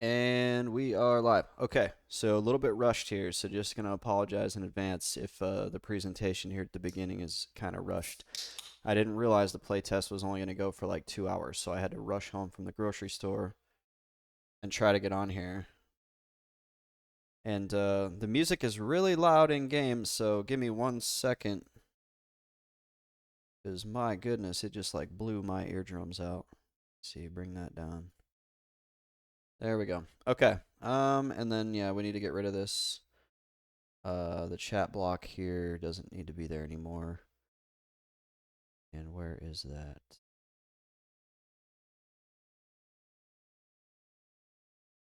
And we are live. Okay, so a little bit rushed here, so just gonna apologize in advance if the presentation here at the beginning is kind of rushed. I didn't realize the playtest was only gonna go for like 2 hours, so I had to rush home from the grocery store and try to get on here. And the music is really loud in game, so give me 1 second, because my goodness, it just like blew my eardrums out. Let's see, bring that down. There we go. Okay. And then yeah, we need to get rid of this. The chat block here doesn't need to be there anymore. And where is that?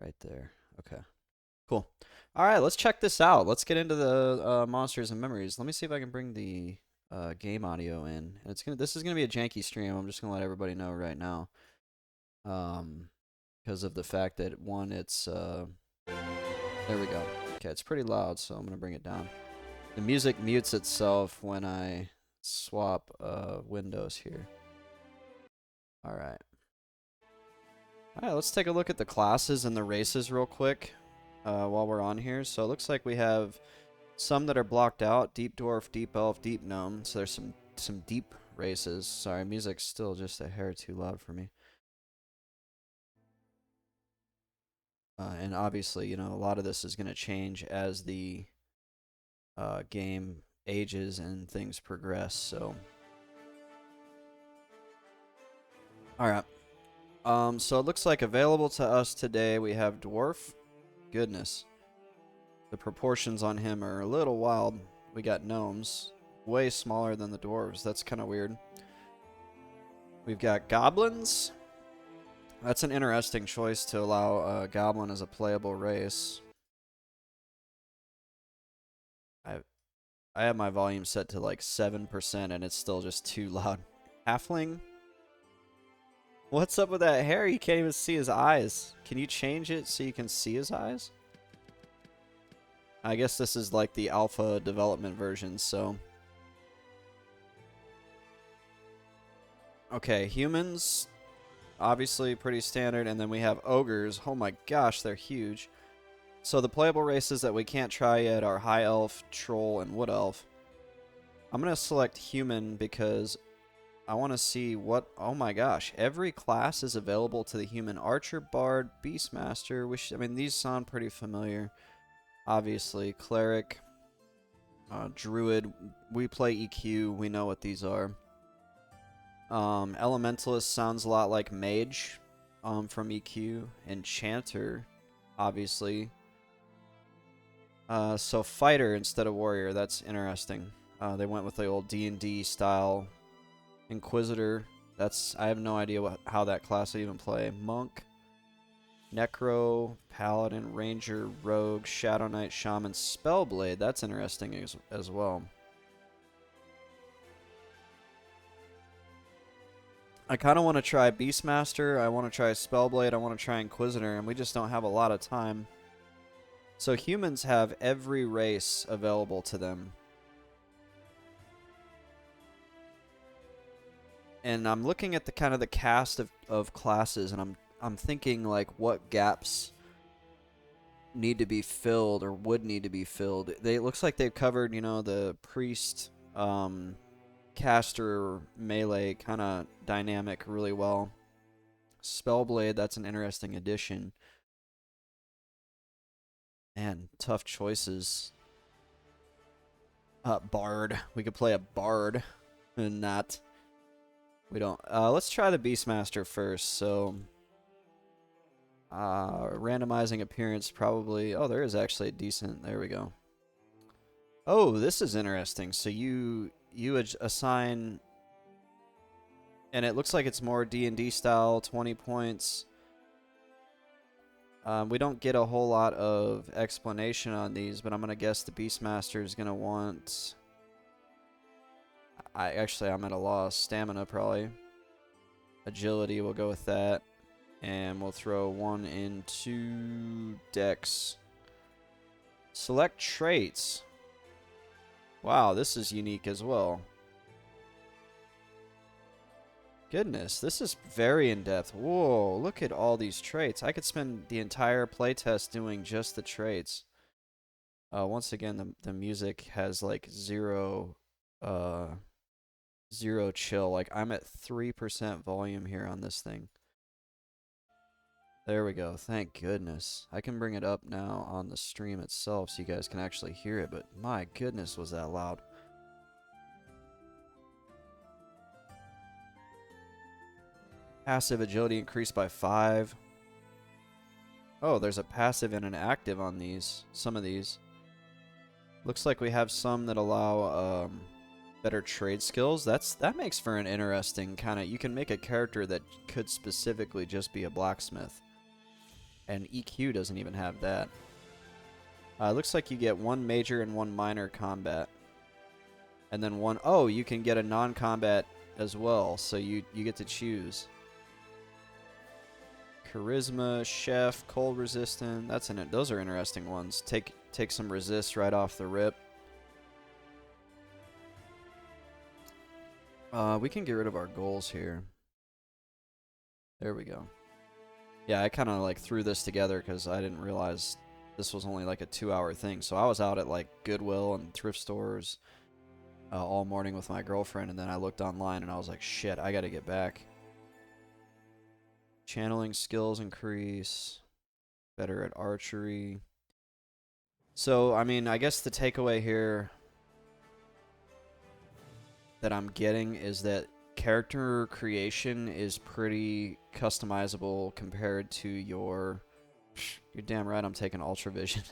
Right there. Okay. Cool. All right, let's check this out. Let's get into the monsters and memories. Let me see if I can bring the game audio in. And this is gonna be a janky stream. I'm just gonna let everybody know right now. Because of the fact that one, it's there we go. Okay, it's pretty loud, so I'm gonna bring it down. The music mutes itself when I swap windows here. All right. All right, let's take a look at the classes and the races real quick while we're on here. So it looks like we have some that are blocked out: Deep Dwarf, Deep Elf, Deep Gnome. So there's some deep races. Sorry, music's still just a hair too loud for me. And obviously, you know, a lot of this is going to change as the game ages and things progress. So, all right. So it looks like available to us today we have Dwarf. Goodness. The proportions on him are a little wild. We got Gnomes. Way smaller than the Dwarves. That's kind of weird. We've got Goblins. That's an interesting choice to allow a Goblin as a playable race. I have my volume set to like 7% and it's still just too loud. Halfling? What's up with that hair? You can't even see his eyes. Can you change it so you can see his eyes? I guess this is like the alpha development version, so. Okay, humans, obviously pretty standard, and then we have ogres. Oh my gosh, they're huge. So the playable races that we can't try yet are High Elf, Troll, and Wood Elf. I'm going to select human because I want to see what... Oh my gosh, every class is available to the human. Archer, Bard, Beastmaster. I mean, these sound pretty familiar. Obviously, Cleric, Druid. We play EQ. We know what these are. Elementalist sounds a lot like Mage from EQ. Enchanter, obviously. So Fighter instead of Warrior. That's interesting. They went with the old D&D style. Inquisitor. I have no idea how that class would even play. Monk. Necro, Paladin, Ranger, Rogue, Shadow Knight, Shaman, Spellblade. That's interesting as well. I kind of want to try Beastmaster. I want to try Spellblade. I want to try Inquisitor, and we just don't have a lot of time. So humans have every race available to them. And I'm looking at the kind of the cast of classes, and I'm thinking like what gaps need to be filled or would need to be filled. It looks like they've covered, you know, the priest, caster, melee kind of dynamic really well. Spellblade, that's an interesting addition. Man, tough choices. Bard. We could play a bard and not. We don't. Let's try the Beastmaster first. So, randomizing appearance probably. Oh, there is actually a decent. There we go. Oh, this is interesting. So you assign, and it looks like it's more D&D style. 20 points. We don't get a whole lot of explanation on these, but I'm gonna guess the Beastmaster is gonna want. I'm at a loss. Stamina probably. Agility, we'll go with that. And we'll throw one into Dex. Select traits. Wow, this is unique as well. Goodness, this is very in-depth. Whoa, look at all these traits. I could spend the entire playtest doing just the traits. Once again, the music has like uh, zero chill. Like I'm at 3% volume here on this thing. There we go. Thank goodness. I can bring it up now on the stream itself so you guys can actually hear it, but my goodness was that loud. Passive agility increased by 5. Oh, there's a passive and an active on these. Some of these. Looks like we have some that allow better trade skills. That makes for an interesting kind of... You can make a character that could specifically just be a blacksmith. And EQ doesn't even have that. Looks like you get 1 major and 1 minor combat. And then 1... Oh, you can get a non-combat as well. So you get to choose. Charisma, chef, cold resistant. Those are interesting ones. Take some resist right off the rip. We can get rid of our goals here. There we go. Yeah, I kind of like threw this together because I didn't realize this was only like a 2-hour thing. So I was out at like Goodwill and thrift stores all morning with my girlfriend, and then I looked online and I was like, shit, I gotta get back. Channeling skills increase. Better at archery. So, I mean, I guess the takeaway here that I'm getting is that character creation is pretty customizable compared to your... You're damn right I'm taking Ultra Vision.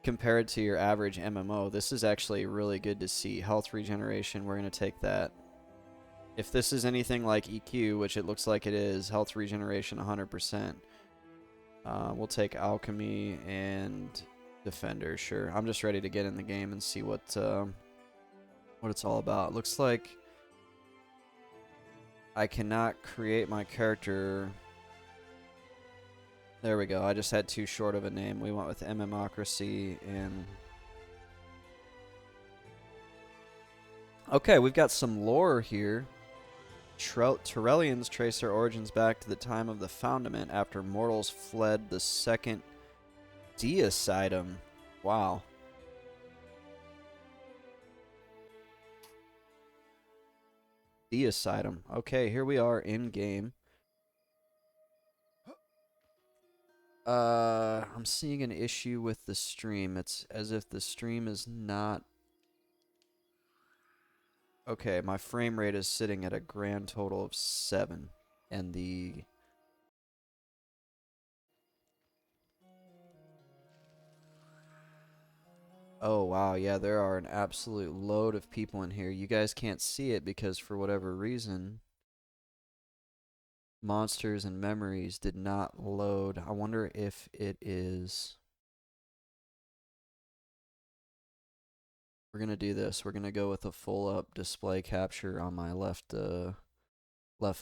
Compared to your average MMO, this is actually really good to see. Health regeneration, we're going to take that. If this is anything like EQ, which it looks like it is, health regeneration 100%. We'll take alchemy and defender, sure. I'm just ready to get in the game and see what it's all about. Looks like I cannot create my character. There we go. I just had too short of a name. We went with MMocracy and... Okay, we've got some lore here. Turellians trace their origins back to the time of the foundament after mortals fled the second Deicitum. Wow. Deicitum. Okay, here we are in game. I'm seeing an issue with the stream. It's as if the stream is not... Okay, my frame rate is sitting at a grand total of 7. And the... Oh, wow, yeah, there are an absolute load of people in here. You guys can't see it because for whatever reason, monsters and memories did not load. I wonder if it is... We're going to do this. We're going to go with a full-up display capture on my left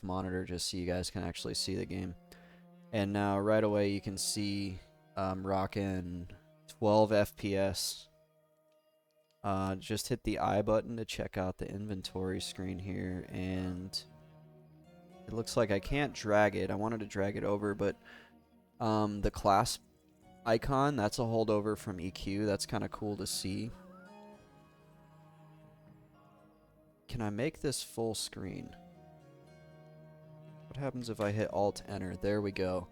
monitor just so you guys can actually see the game. And now right away you can see rocking 12 FPS. Just hit the I button to check out the inventory screen here, and it looks like I can't drag it. I wanted to drag it over, but the class icon, that's a holdover from EQ. That's kind of cool to see. Can I make this full screen? What happens if I hit Alt-Enter? There we go.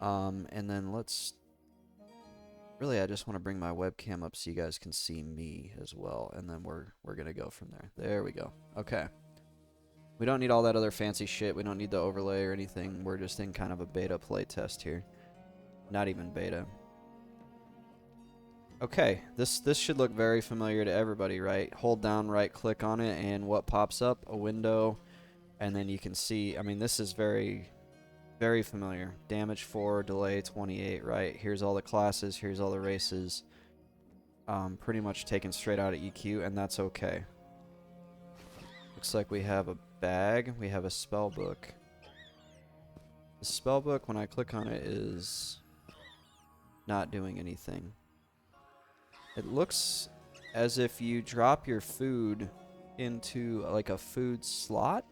And then let's... Really, I just want to bring my webcam up so you guys can see me as well, and then we're going to go from there. There we go. Okay. We don't need all that other fancy shit. We don't need the overlay or anything. We're just in kind of a beta playtest here. Not even beta. Okay, this should look very familiar to everybody, right? Hold down, right-click on it, and what pops up? A window, and then you can see... I mean, this is very... Very familiar. Damage 4, delay 28, right? Here's all the classes, here's all the races. Pretty much taken straight out of EQ, and that's okay. Looks like we have a bag, we have a spell book. The spell book, when I click on it, is not doing anything. It looks as if you drop your food into like a food slot?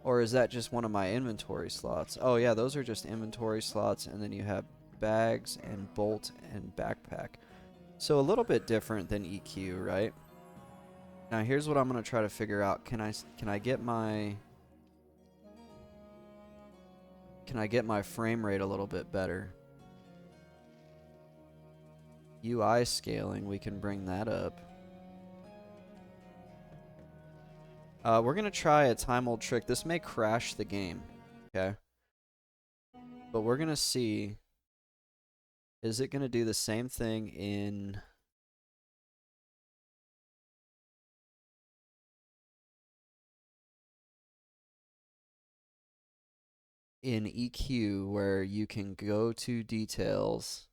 Or is that just one of my inventory slots? Oh yeah, those are just inventory slots, and then you have bags and bolt and backpack. So a little bit different than EQ, right? Now here's what I'm gonna try to figure out. Can I get my frame rate a little bit better? UI scaling, we can bring that up. We're gonna try a time old trick. This may crash the game, okay? But we're gonna see, is it gonna do the same thing in EQ, where you can go to details?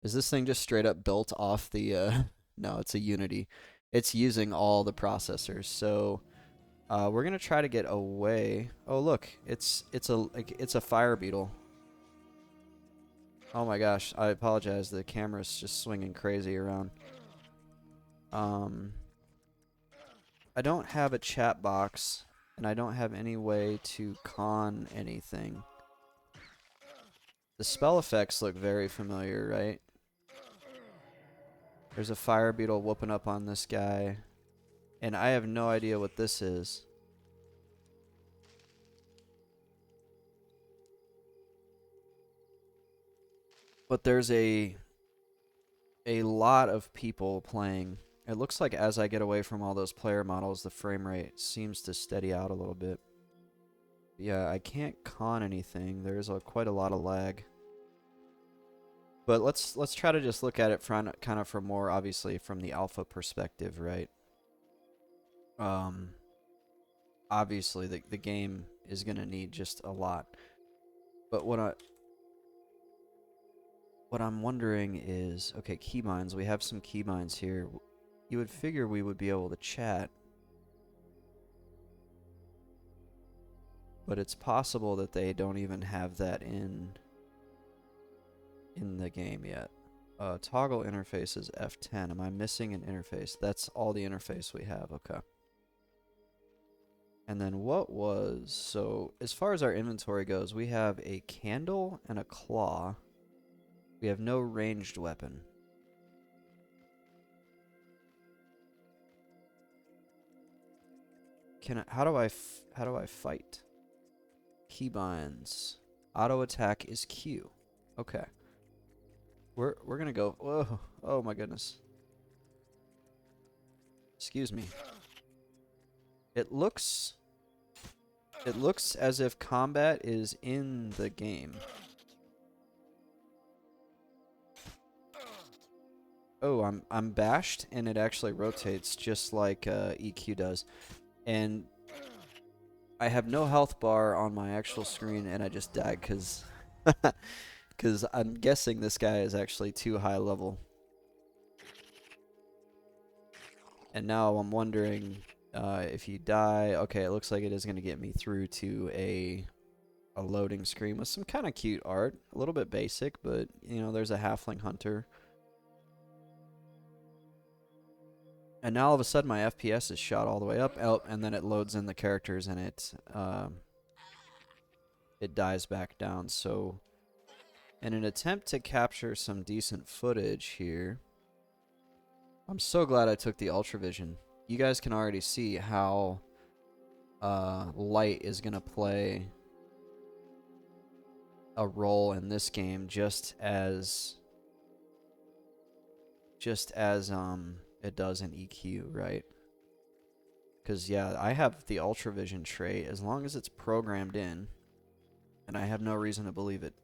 Is this thing just straight up built off the no, it's a Unity. It's using all the processors. So we're gonna try to get away. Oh look, it's a fire beetle. Oh my gosh, I apologize. The camera's just swinging crazy around. I don't have a chat box, and I don't have any way to con anything. The spell effects look very familiar, right? There's a fire beetle whooping up on this guy, and I have no idea what this is. But there's a lot of people playing. It looks like as I get away from all those player models, the frame rate seems to steady out a little bit. Yeah, I can't con anything. There's quite a lot of lag. But let's try to just look at it from kind of from more obviously from the alpha perspective, right? Obviously the game is gonna need just a lot. But what I'm wondering is, okay, keybinds. We have some keybinds here. You would figure we would be able to chat, but it's possible that they don't even have that in the game yet. Toggle interface is F10. Am I missing an interface? That's all the interface we have. Okay. And then what was... So, as far as our inventory goes, we have a candle and a claw. We have no ranged weapon. How do I fight? Keybinds. Auto attack is Q. Okay. We're gonna go... Whoa. Oh my goodness. Excuse me. It looks as if combat is in the game. Oh, I'm bashed, and it actually rotates just like EQ does. And I have no health bar on my actual screen, and I just died because I'm guessing this guy is actually too high level. And now I'm wondering if you die. Okay, it looks like it is going to get me through to a loading screen with some kind of cute art. A little bit basic, but, you know, there's a halfling hunter. And now all of a sudden my FPS is shot all the way up, and then it loads in the characters and it dies back down. So in an attempt to capture some decent footage here, I'm so glad I took the Ultravision. You guys can already see how light is going to play a role in this game, just as it does in EQ, right? Because, yeah, I have the Ultravision trait. As long as it's programmed in, and I have no reason to believe it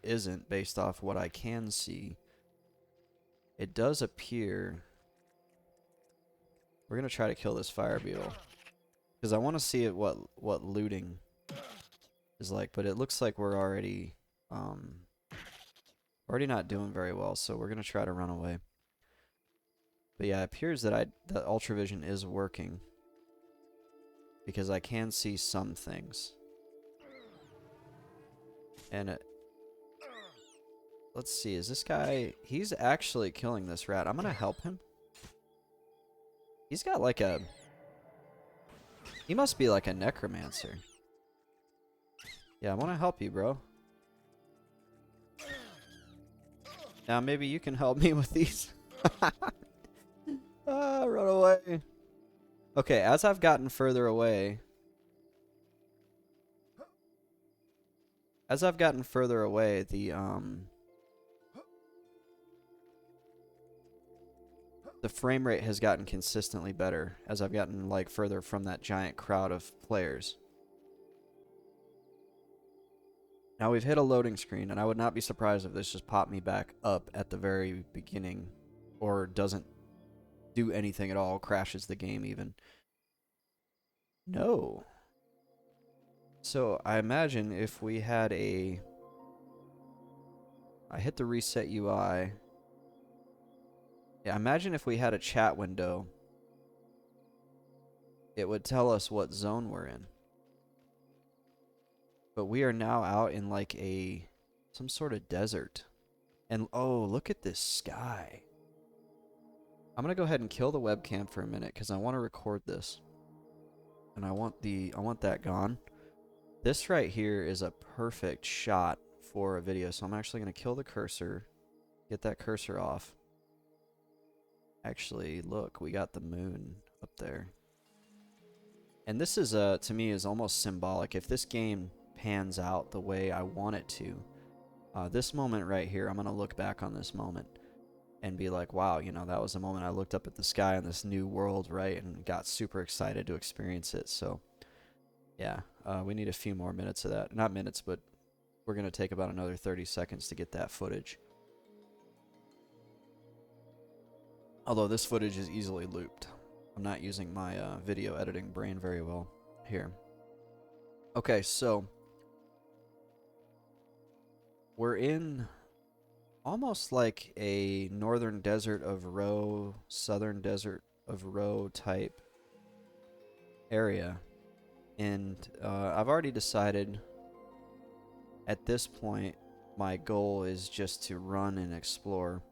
isn't based off what I can see, it does appear... We're going to try to kill this fire beetle, because I want to see what looting is like, but it looks like we're already not doing very well, so we're going to try to run away. But yeah, it appears that the Ultravision is working, because I can see some things. And Let's see, is this guy... He's actually killing this rat. I'm gonna help him. He's got like a... He must be like a necromancer. Yeah, I want to help you, bro. Now maybe you can help me with these. Ah, run away. Okay, as I've gotten further away... As I've gotten further away, the frame rate has gotten consistently better as I've gotten like further from that giant crowd of players. Now we've hit a loading screen, and I would not be surprised if this just popped me back up at the very beginning, or doesn't do anything at all, crashes the game even. No. So I imagine if we had a... I hit the reset UI. Yeah, imagine if we had a chat window. It would tell us what zone we're in. But we are now out in like some sort of desert. And oh, look at this sky. I'm gonna go ahead and kill the webcam for a minute because I want to record this. And I want that gone. This right here is a perfect shot for a video, so I'm actually gonna kill the cursor, get that cursor off. Actually, look, we got the moon up there. And this is to me is almost symbolic. If this game pans out the way I want it to, this moment right here, I'm gonna look back on this moment and be like, wow, you know, that was the moment I looked up at the sky in this new world, right, and got super excited to experience it. So yeah, we need a few more minutes of that. Not minutes, but we're gonna take about another 30 seconds to get that footage. Although this footage is easily looped. I'm not using my video editing brain very well here. Okay, so we're in almost like a northern desert of Row, southern desert of Row type area. And I've already decided at this point my goal is just to run and explore,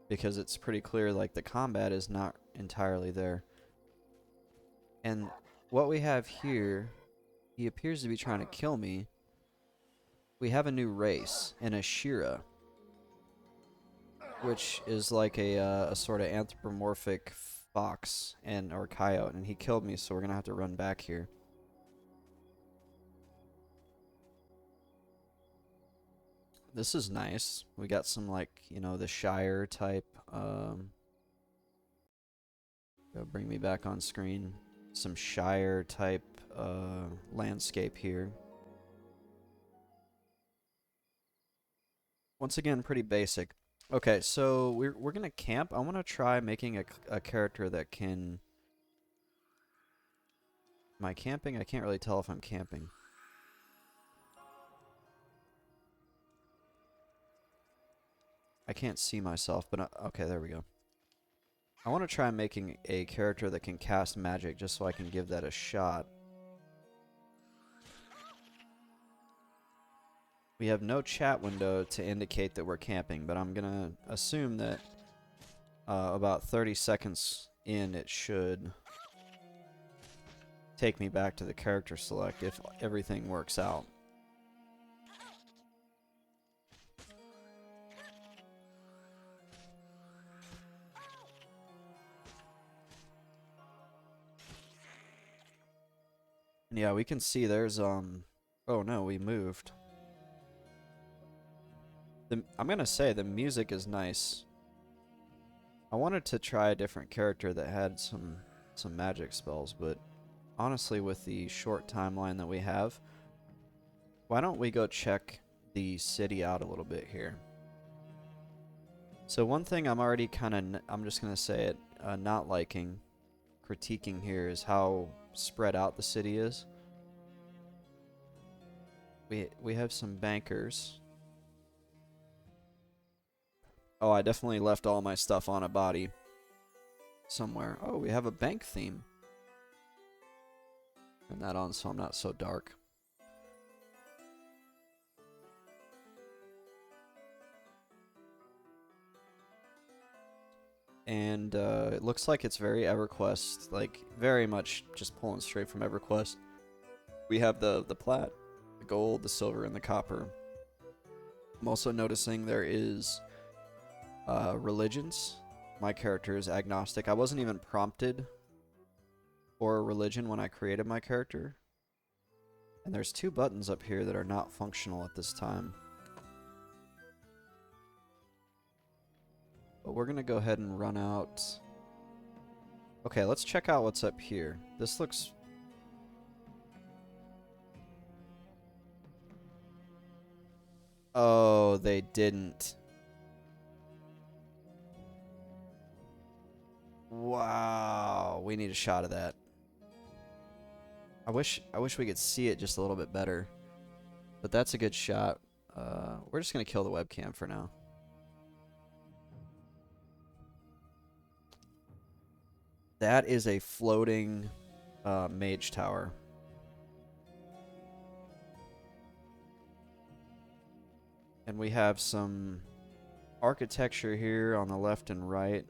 because it's pretty clear like the combat is not entirely there. And what we have here, he appears to be trying to kill me. We have a new race, an Ashira, which is like a sort of anthropomorphic fox or coyote, and he killed me, so we're gonna have to run back here. This is nice. We got some, like, you know, the Shire type. Bring me back on screen. Some Shire type landscape here. Once again, pretty basic. Okay, so we're gonna camp. I want to try making a character that can... Am I camping? I can't really tell if I'm camping. I can't see myself, but okay, there we go. I want to try making a character that can cast magic just so I can give that a shot. We have no chat window to indicate that we're camping, but I'm gonna assume that about 30 seconds in it should take me back to the character select if everything works out. Yeah, we can see there's oh no, we moved. I'm gonna say the music is nice. I wanted to try a different character that had some magic spells, but honestly, with the short timeline that we have, why don't we go check the city out a little bit here? So one thing I'm already kind of, I'm just gonna say it, not liking, critiquing here is how spread out the city is. We have some bankers. Oh, I definitely left all my stuff on a body somewhere. Oh, we have a bank theme. Turn that on so I'm not so dark. And it looks like it's very EverQuest, like very much just pulling straight from EverQuest. We have the plat, the gold, the silver, and the copper. I'm also noticing there is religions. My character is agnostic. I wasn't even prompted for a religion when I created my character. And there's 2 buttons up here that are not functional at this time. But we're going to go ahead and run out. Okay, let's check out what's up here. This looks... Oh, they didn't. Wow, we need a shot of that. I wish we could see it just a little bit better. But that's a good shot. We're just going to kill the webcam for now. That is a floating mage tower. And we have some architecture here on the left and right.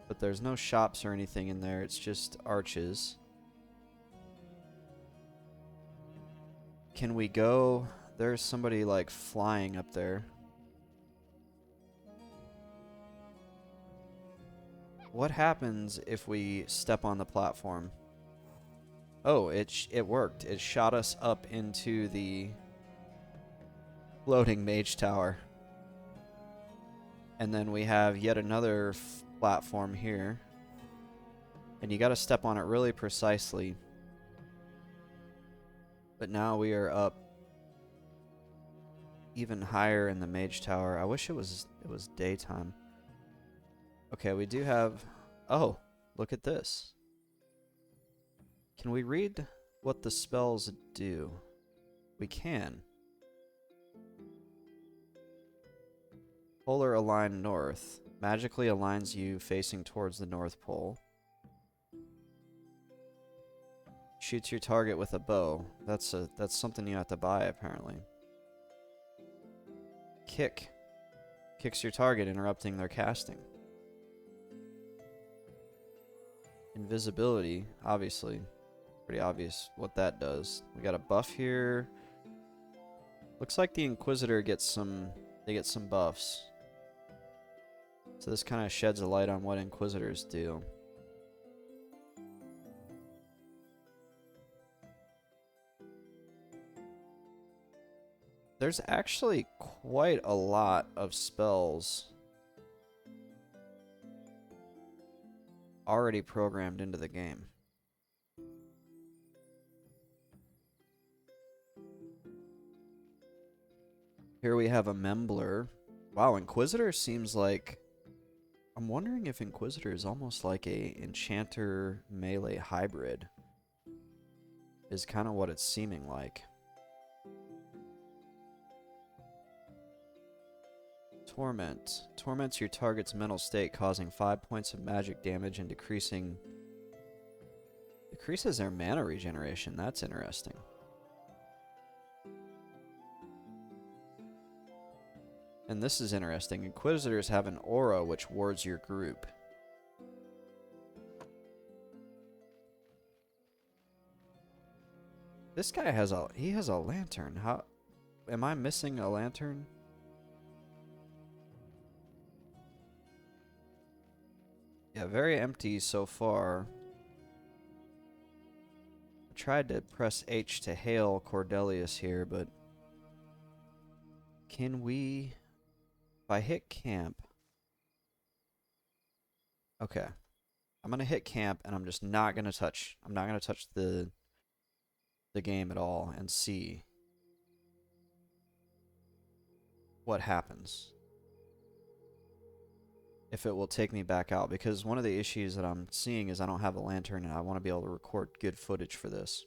But there's no shops or anything in there. It's just arches. Can we go? There's somebody like flying up there. What happens if we step on the platform? Oh, it worked. It shot us up into the floating mage tower. And then we have yet another platform here. And you got to step on it really precisely. But now we are up even higher in the mage tower. I wish it was daytime. Okay, we do have... Oh, look at this. Can we read what the spells do? We can. Polar align north. Magically aligns you facing towards the North Pole. Shoots your target with a bow. That's something you have to buy, apparently. Kick. Kicks your target, interrupting their casting. Invisibility, obviously. Pretty obvious what that does. We got a buff here. Looks like the Inquisitor gets some... They get some buffs. So this kind of sheds a light on what Inquisitors do. There's actually quite a lot of spells already programmed into the game. Here we have a Membler. Wow, Inquisitor seems like... I'm wondering if Inquisitor is almost like a Enchanter melee hybrid. Is kind of what it's seeming like. Torment. Torments your target's mental state, causing 5 points of magic damage and decreases their mana regeneration. That's interesting. And this is interesting. Inquisitors have an aura which wards your group. This guy has a lantern. How am I missing a lantern? Yeah, very empty so far. I tried to press H to hail Cordelius here, but can we... If I hit camp... Okay. I'm going to hit camp, and I'm just not going to touch... I'm not going to touch the game at all and see what happens. If it will take me back out, because one of the issues that I'm seeing is I don't have a lantern, and I want to be able to record good footage for this.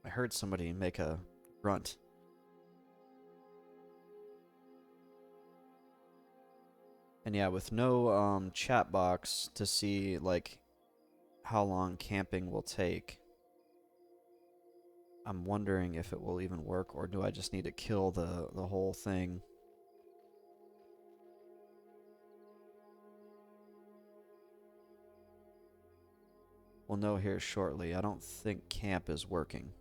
I heard somebody make a grunt. And yeah, with no chat box to see like how long camping will take. I'm wondering if it will even work, or do I just need to kill the whole thing? We'll know here shortly. I don't think camp is working.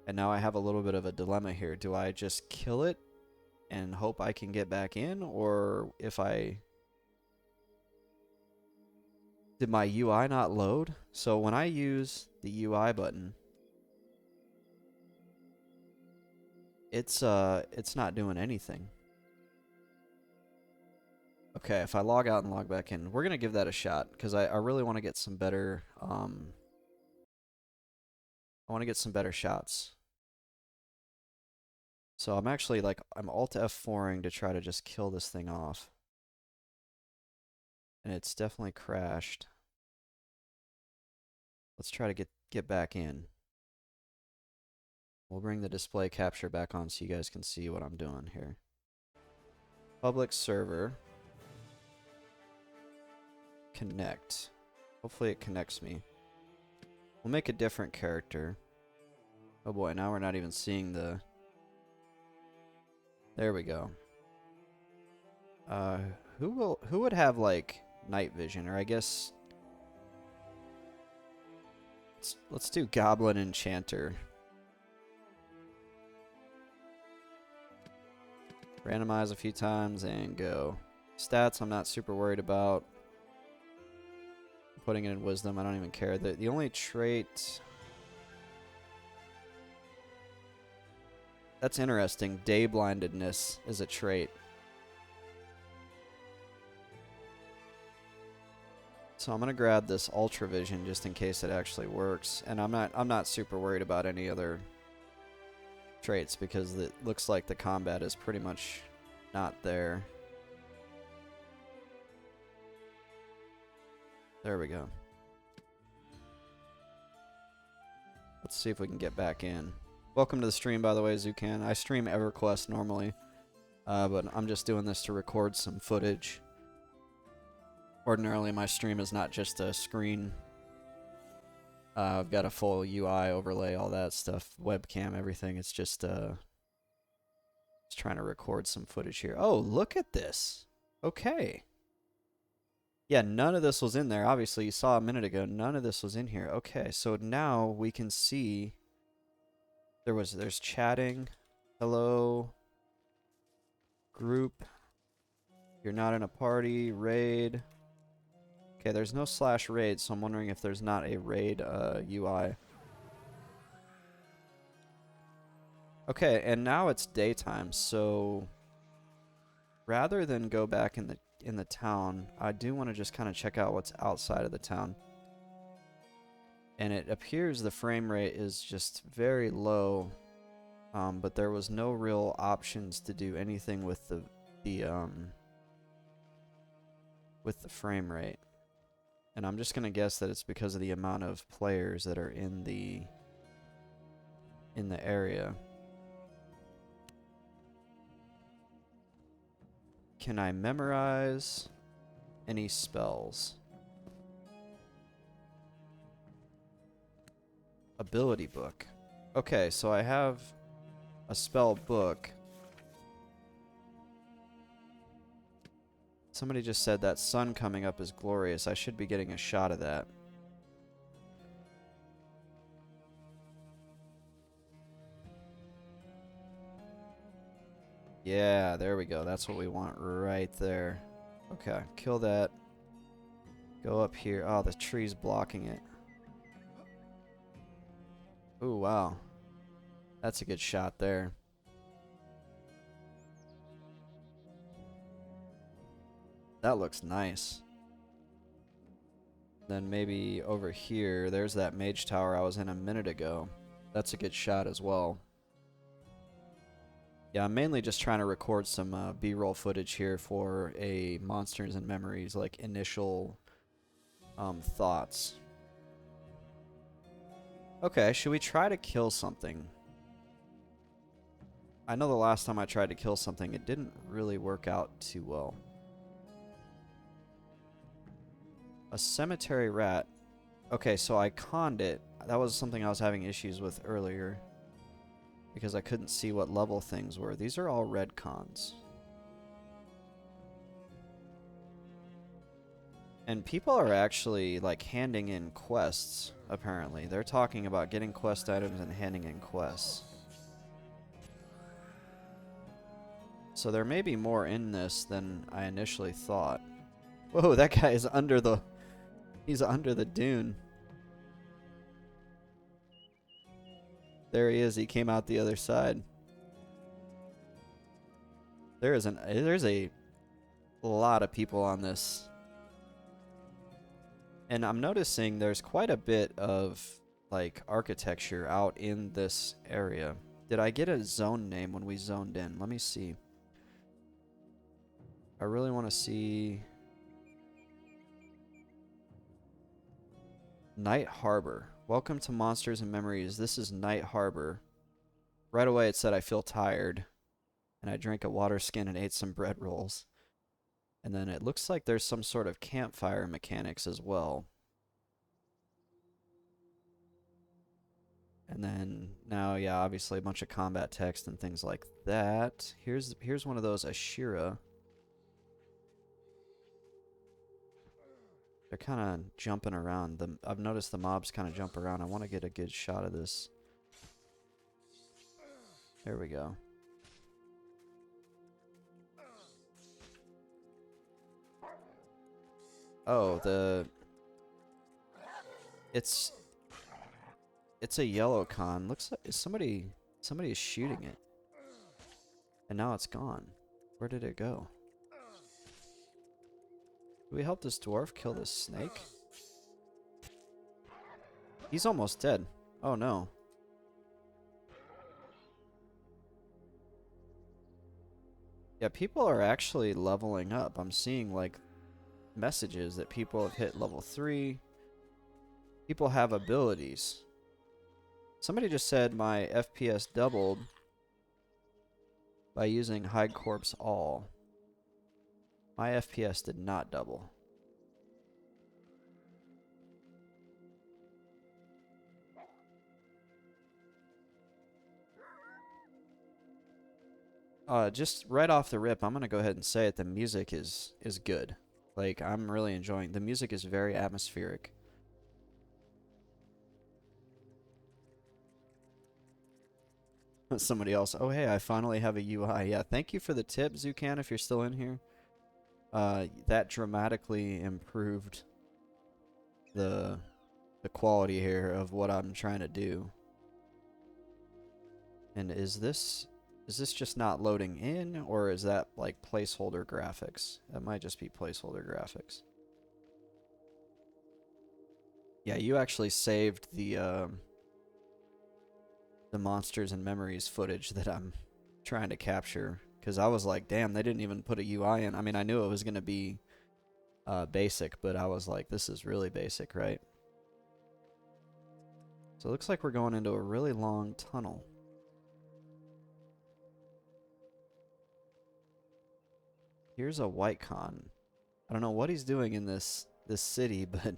And now I have a little bit of a dilemma here. Do I just kill it and hope I can get back in? Or if I... Did my UI not load? So when I use the UI button, it's not doing anything. Okay, if I log out and log back in, we're gonna give that a shot because I really want to get some better I want to get some better shots. So I'm actually like I'm Alt F4ing to try to just kill this thing off. And it's definitely crashed. Let's try to get back in. We'll bring the display capture back on so you guys can see what I'm doing here. Public server. Connect. Hopefully it connects me. We'll make a different character. Oh boy, now we're not even seeing the... There we go. Who would have like night vision, or I guess let's do Goblin Enchanter. Randomize a few times and go. Stats I'm not super worried about. Putting it in Wisdom, I don't even care. The only trait... That's interesting. Day blindedness is a trait. So I'm gonna grab this Ultra Vision just in case it actually works. And I'm not super worried about any other traits because it looks like the combat is pretty much not there. There we go. Let's see if we can get back in. Welcome to the stream, by the way, Zucan. I stream EverQuest normally, but I'm just doing this to record some footage. Ordinarily, my stream is not just a screen. I've got a full UI overlay, all that stuff, webcam, everything. It's just trying to record some footage here. Oh, look at this. Okay. Yeah, none of this was in there. Obviously, you saw a minute ago, none of this was in here. Okay, so now we can see there's chatting. Hello. Group. You're not in a party. Raid. Okay, there's no /raid, so I'm wondering if there's not a raid UI. Okay, and now it's daytime, so rather than go back in the town, I do want to just kind of check out what's outside of the town. And it appears the frame rate is just very low, but there was no real options to do anything with the frame rate. And I'm just gonna guess that it's because of the amount of players that are in the area. Can I memorize any spells? Ability book. Okay, so I have a spell book. Somebody just said that sun coming up is glorious. I should be getting a shot of that. Yeah, there we go. That's what we want right there. Okay, kill that. Go up here. Oh, the tree's blocking it. Ooh, wow. That's a good shot there. That looks nice. Then maybe over here, there's that mage tower I was in a minute ago. That's a good shot as well. Yeah, I'm mainly just trying to record some B-roll footage here for a Monsters and Memories, like initial thoughts. Okay, should we try to kill something? I know the last time I tried to kill something, it didn't really work out too well. A cemetery rat. Okay, so I conned it. That was something I was having issues with earlier because I couldn't see what level things were. These are all red cons. And people are actually like handing in quests, apparently. They're talking about getting quest items and handing in quests. So there may be more in this than I initially thought. Whoa, that guy is under the... He's under the dune. There he is. He came out the other side. There's a lot of people on this. And I'm noticing there's quite a bit of like architecture out in this area. Did I get a zone name when we zoned in? Let me see. I really want to see Night Harbor. Welcome to Monsters and Memories. This is Night Harbor. Right away it said I feel tired. And I drank a water skin and ate some bread rolls. And then it looks like there's some sort of campfire mechanics as well. And then now, yeah, obviously a bunch of combat text and things like that. Here's one of those Ashira. They're kind of jumping around. I've noticed the mobs kind of jump around. I want to get a good shot of this. There we go. Oh, it's a yellow con. Looks like somebody is shooting it. And now it's gone. Where did it go? Do we help this dwarf kill this snake? He's almost dead. Oh no. Yeah, people are actually leveling up. I'm seeing like messages that people have hit level 3. People have abilities. Somebody just said my FPS doubled by using Hide Corpse All. My FPS did not double. Just right off the rip, I'm gonna go ahead and say it. The music is good. Like, I'm really enjoying. The music is very atmospheric. Somebody else. Oh, hey, I finally have a UI. Yeah, thank you for the tip, Zucan, if you're still in here. That dramatically improved the quality here of what I'm trying to do. And is this just not loading in, or is that like placeholder graphics? That might just be placeholder graphics. Yeah, you actually saved the Monsters and Memories footage that I'm trying to capture, because I was like, damn, they didn't even put a UI in. I mean, I knew it was going to be basic, but I was like, this is really basic, right? So it looks like we're going into a really long tunnel. Here's a white con. I don't know what he's doing in this city, but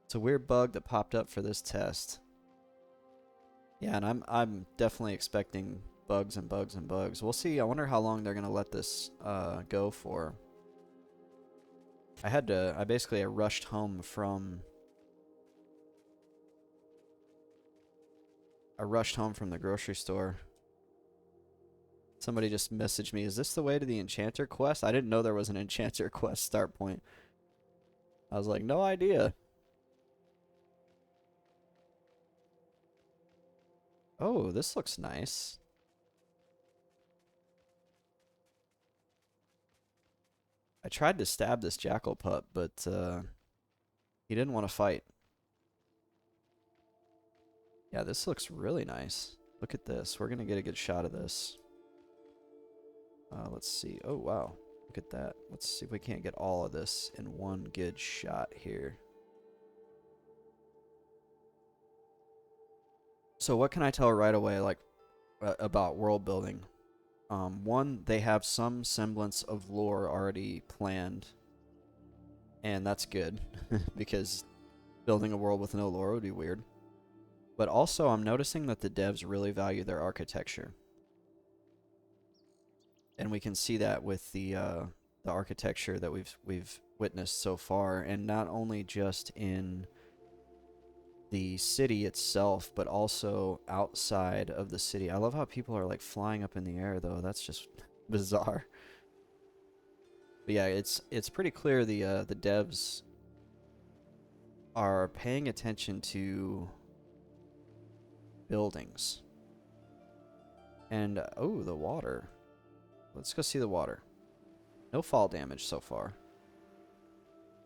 it's a weird bug that popped up for this test. Yeah, and I'm definitely expecting bugs and bugs and bugs. We'll see. I wonder how long they're gonna let this go for. I basically rushed home from the grocery store. Somebody just messaged me, is this the way to the Enchanter quest? I didn't know there was an Enchanter quest start point. I was like, no idea. Oh, this looks nice. I tried to stab this jackal pup, but he didn't want to fight. Yeah, this looks really nice. Look at this. We're going to get a good shot of this. Let's see. Oh, wow. Look at that. Let's see if we can't get all of this in one good shot here. So what can I tell right away, like, about world building? One, they have some semblance of lore already planned. And that's good because building a world with no lore would be weird. But also, I'm noticing that the devs really value their architecture. And we can see that with the architecture that we've witnessed so far, and not only just in the city itself, but also outside of the city. I love how people are like flying up in the air, though. That's just bizarre. But yeah, it's pretty clear the devs are paying attention to buildings. And oh, the water. Let's go see the water. No fall damage so far.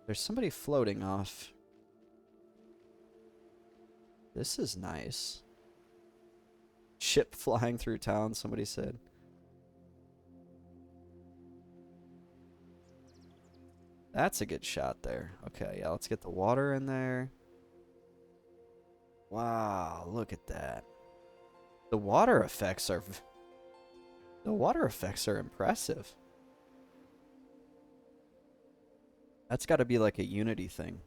There's somebody floating off. This is nice. Ship flying through town, somebody said. That's a good shot there. Okay, yeah, let's get the water in there. Wow, look at that. The water effects are impressive. That's got to be like a Unity thing.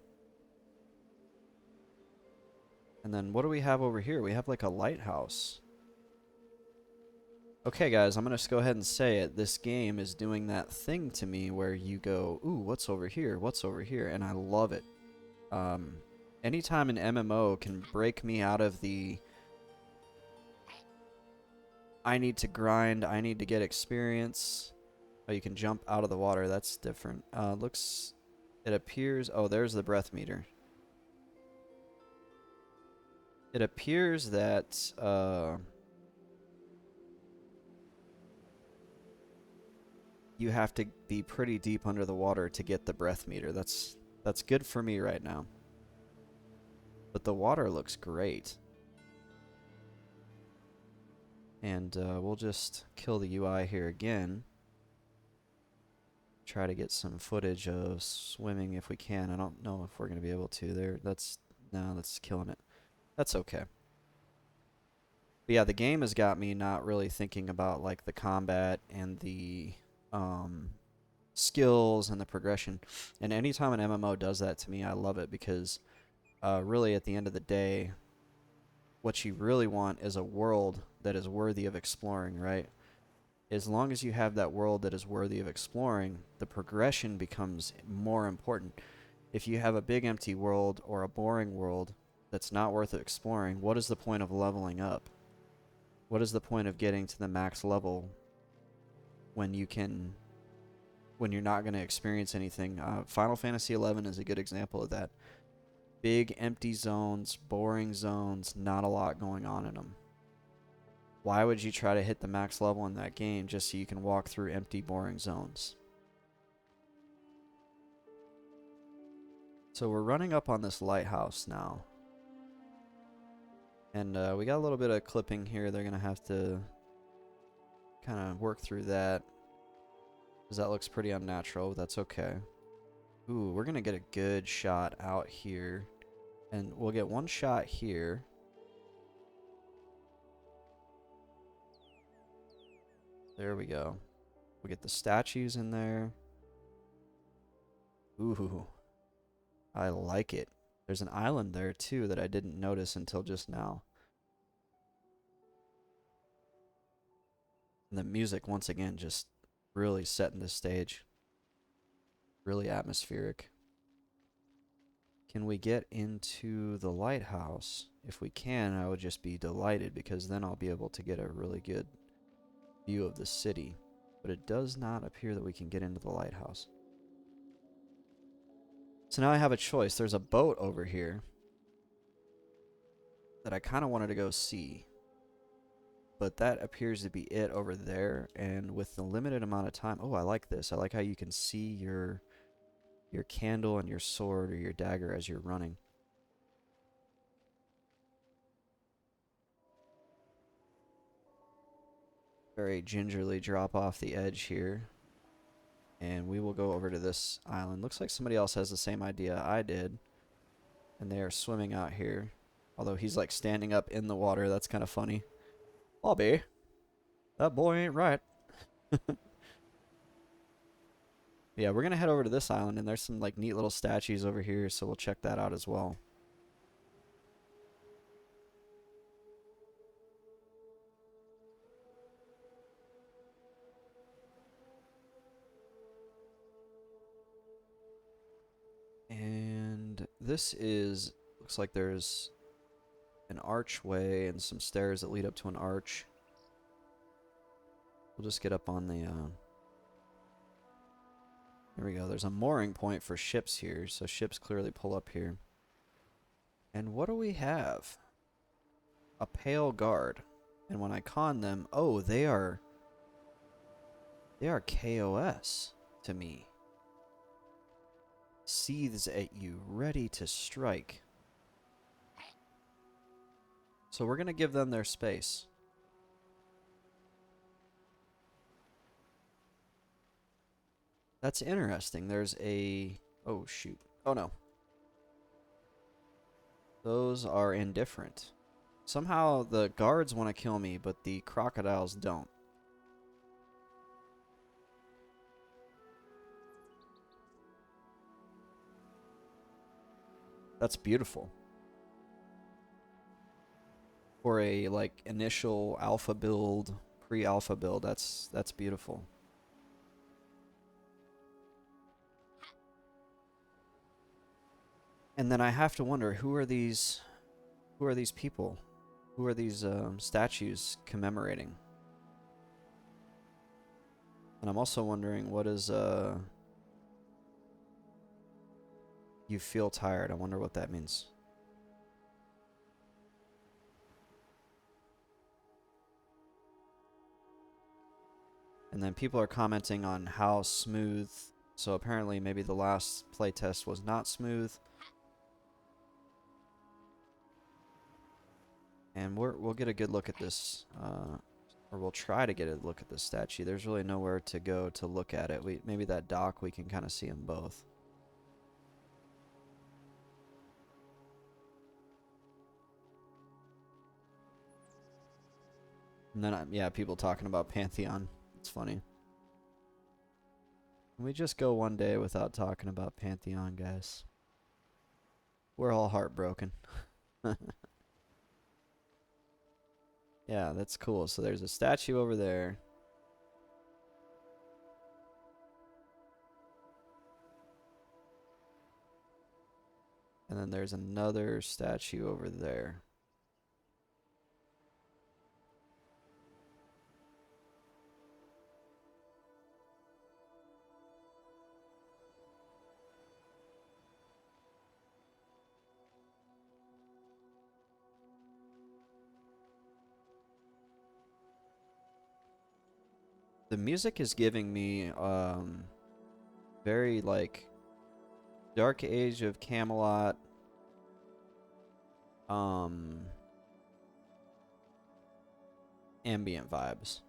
And then what do we have over here? We have like a lighthouse. Okay, guys, I'm going to just go ahead and say it. This game is doing that thing to me where you go, ooh, what's over here? What's over here? And I love it. Anytime an MMO can break me out of the I need to grind, I need to get experience. Oh, you can jump out of the water. That's different. It appears, oh, there's the breath meter. It appears that, you have to be pretty deep under the water to get the breath meter. That's good for me right now. But the water looks great. And we'll just kill the UI here again. Try to get some footage of swimming if we can. I don't know if we're going to be able to. That's killing it. That's okay. But yeah, the game has got me not really thinking about like the combat and the skills and the progression. And anytime an MMO does that to me, I love it because really at the end of the day, what you really want is a world that is worthy of exploring, right? As long as you have that world that is worthy of exploring, the progression becomes more important. If you have a big empty world or a boring world that's not worth exploring, what is the point of leveling up? What is the point of getting to the max level when you're not going to experience anything? Final Fantasy XI is a good example of that. Big empty zones, boring zones, not a lot going on in them. Why would you try to hit the max level in that game just so you can walk through empty, boring zones? So we're running up on this lighthouse now. And we got a little bit of clipping here. They're going to have to kind of work through that, because that looks pretty unnatural. That's okay. Ooh, we're going to get a good shot out here. And we'll get one shot here. There we go. We get the statues in there. Ooh, I like it. There's an island there too that I didn't notice until just now. And the music, once again, just really setting the stage. Really atmospheric. Can we get into the lighthouse? If we can, I would just be delighted, because then I'll be able to get a really good view of the city. But it does not appear that we can get into the lighthouse. So now I have a choice. There's a boat over here that I kind of wanted to go see. But that appears to be it over there. And with the limited amount of time... Oh, I like this. I like how you can see your candle and your sword or your dagger as you're running. Very gingerly drop off the edge here. And we will go over to this island. Looks like somebody else has the same idea I did. And they are swimming out here. Although he's like standing up in the water. That's kind of funny. Bobby, that boy ain't right. But yeah, we're gonna head over to this island, and there's some like neat little statues over here, so we'll check that out as well. And this is, looks like there's an archway and some stairs that lead up to an arch. We'll just get up on the, there we go. There's a mooring point for ships here, so ships clearly pull up here. And what do we have? A pale guard. And when I con them, oh, they are KOS to me. Seethes at you, ready to strike. So we're going to give them their space. That's interesting. There's a... Oh, shoot. Oh, no. Those are indifferent. Somehow the guards want to kill me, but the crocodiles don't. That's beautiful. For a, like, initial alpha build, pre-alpha build, that's beautiful. And then I have to wonder, who are these people? Who are these statues commemorating? And I'm also wondering, what is you feel tired? I wonder what that means. And then people are commenting on how smooth. So apparently maybe the last playtest was not smooth. And we'll get a good look at this, or we'll try to get a look at this statue. There's really nowhere to go to look at it. Maybe that dock, we can kind of see them both. And then, yeah, people talking about Pantheon. It's funny. Can we just go one day without talking about Pantheon, guys? We're all heartbroken. Yeah, that's cool. So there's a statue over there. And then there's another statue over there. The music is giving me very like Dark Age of Camelot, ambient vibes.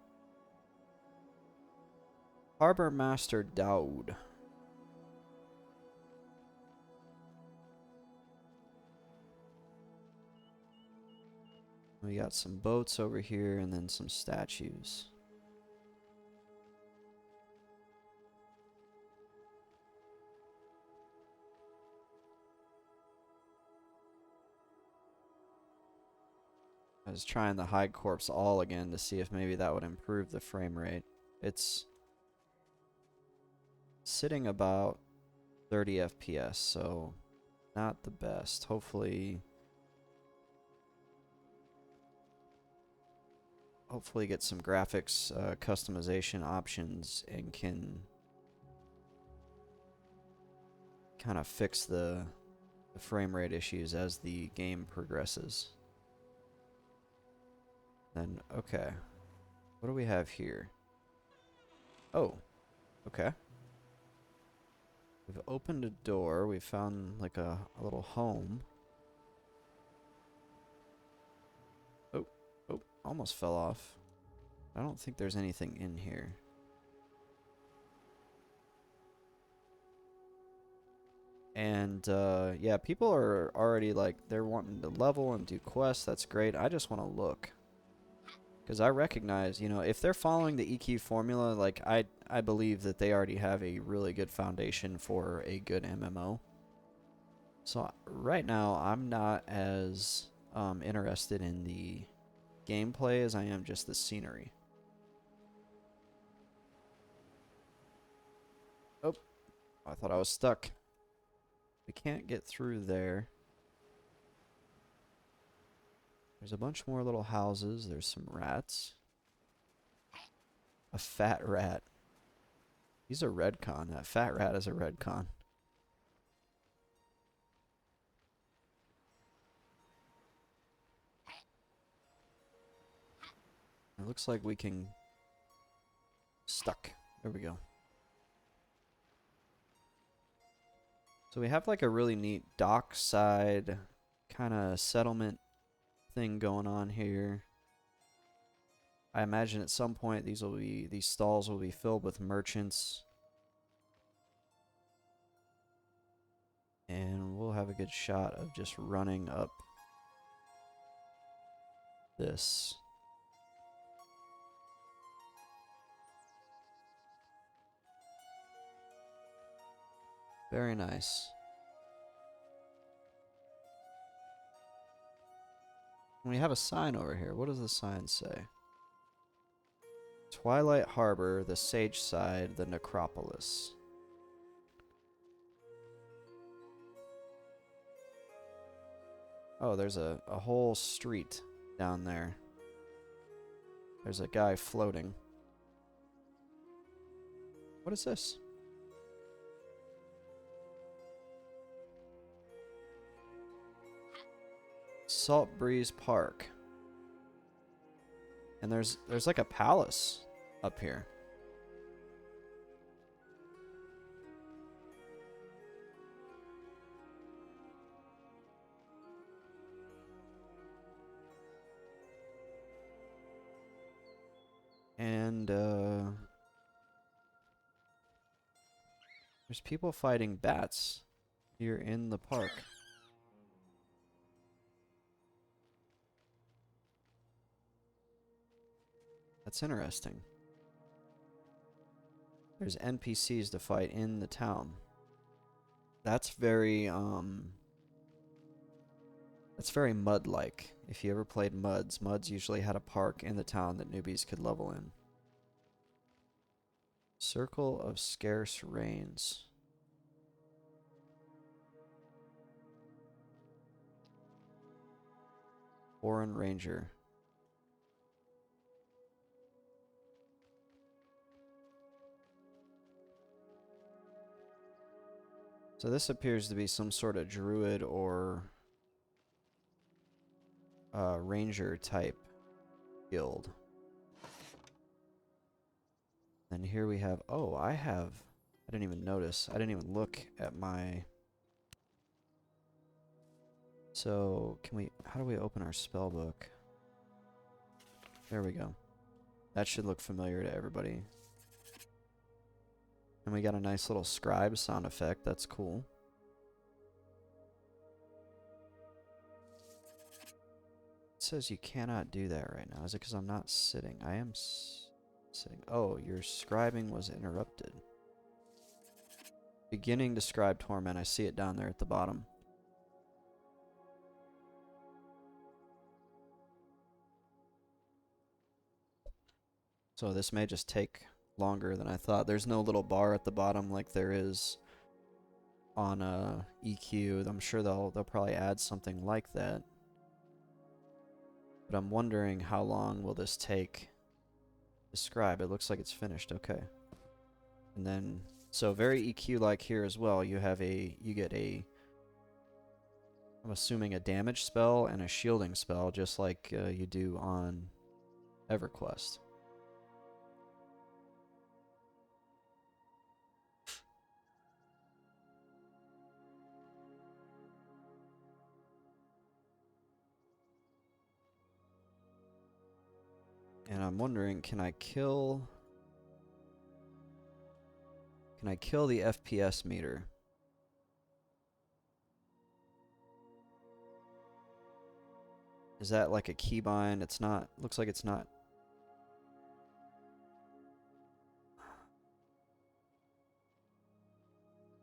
Harbor Master Daoud. We got some boats over here and then some statues. I was trying the high corpse all again to see if maybe that would improve the frame rate. It's sitting about 30 FPS, so not the best. Hopefully get some graphics customization options and can kind of fix the frame rate issues as the game progresses. Then, okay. What do we have here? Oh, okay. We've opened a door. We found like a little home. Oh, almost fell off. I don't think there's anything in here. And yeah, people are already like, they're wanting to level and do quests. That's great. I just want to look. Because I recognize, you know, if they're following the EQ formula, like I believe that they already have a really good foundation for a good MMO. So right now, I'm not as interested in the gameplay as I am just the scenery. Oh, I thought I was stuck. We can't get through there. There's a bunch more little houses. There's some rats. A fat rat. He's a redcon. That fat rat is a redcon. It looks like we can... Stuck. There we go. So we have like a really neat dockside kind of settlement thing going on here. I imagine at some point these stalls will be filled with merchants. And we'll have a good shot of just running up this. Very nice. We have a sign over here. What does the sign say? Twilight Harbor, the Sage Side, the Necropolis. Oh, there's a whole street down there. There's a guy floating. What is this? Salt Breeze Park. And there's like a palace up here. And there's people fighting bats here in the park. That's interesting. There's NPCs to fight in the town. That's very mud-like. If you ever played Muds, Muds usually had a park in the town that newbies could level in. Circle of Scarce Rains. Foreign Ranger. So this appears to be some sort of druid or ranger type guild. And here we have, oh, I didn't even notice. I didn't even look at my... So, how do we open our spell book? There we go. That should look familiar to everybody. And we got a nice little scribe sound effect. That's cool. It says you cannot do that right now. Is it because I'm not sitting? I am sitting. Oh, your scribing was interrupted. Beginning to scribe torment. I see it down there at the bottom. So this may just take longer than I thought. There's no little bar at the bottom like there is on EQ. I'm sure they'll probably add something like that. But I'm wondering how long will this take to scribe. It looks like it's finished. Okay. And then, so very EQ-like here as well. You get a, I'm assuming a damage spell and a shielding spell, just like you do on EverQuest. And I'm wondering, can I kill the FPS meter? Is that like a keybind? It's not, looks like it's not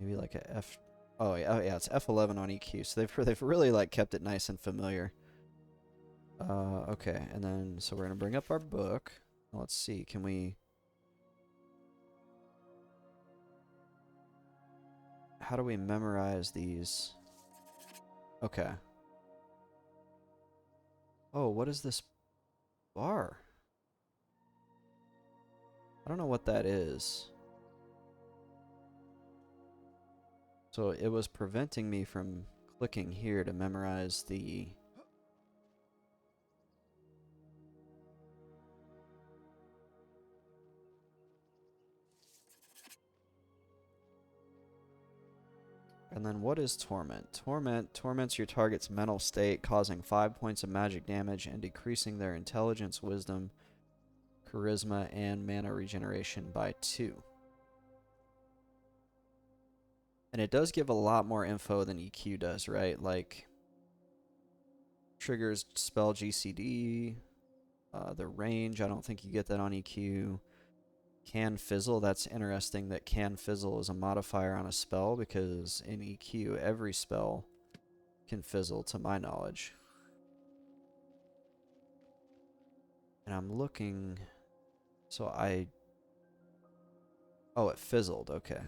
Maybe like a F. Oh yeah, it's F11 on EQ. So they've really like kept it nice and familiar. Okay, and then so we're gonna bring up our book. Let's see, can we? How do we memorize these? Okay. Oh, what is this bar? I don't know what that is. So it was preventing me from clicking here to memorize the... And then what is Torment? Torments your target's mental state, causing 5 points of magic damage and decreasing their intelligence, wisdom, charisma, and mana regeneration by 2. And it does give a lot more info than EQ does, right? Like, triggers spell GCD, the range, I don't think you get that on EQ. Can fizzle, that's interesting that can fizzle is a modifier on a spell, because in EQ, every spell can fizzle, to my knowledge. And I'm looking, so oh, it fizzled, okay.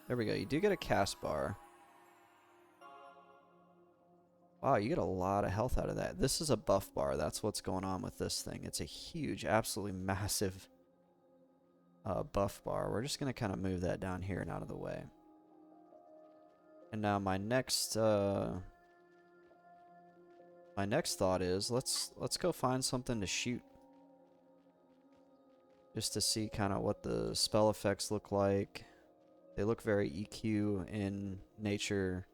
There we go, you do get a cast bar. Wow, you get a lot of health out of that. This is a buff bar, that's what's going on with this thing. It's a huge, absolutely massive buff bar. We're just going to kind of move that down here and out of the way. And now my next thought is let's go find something to shoot. Just to see kind of what the spell effects look like. They look very EQ in nature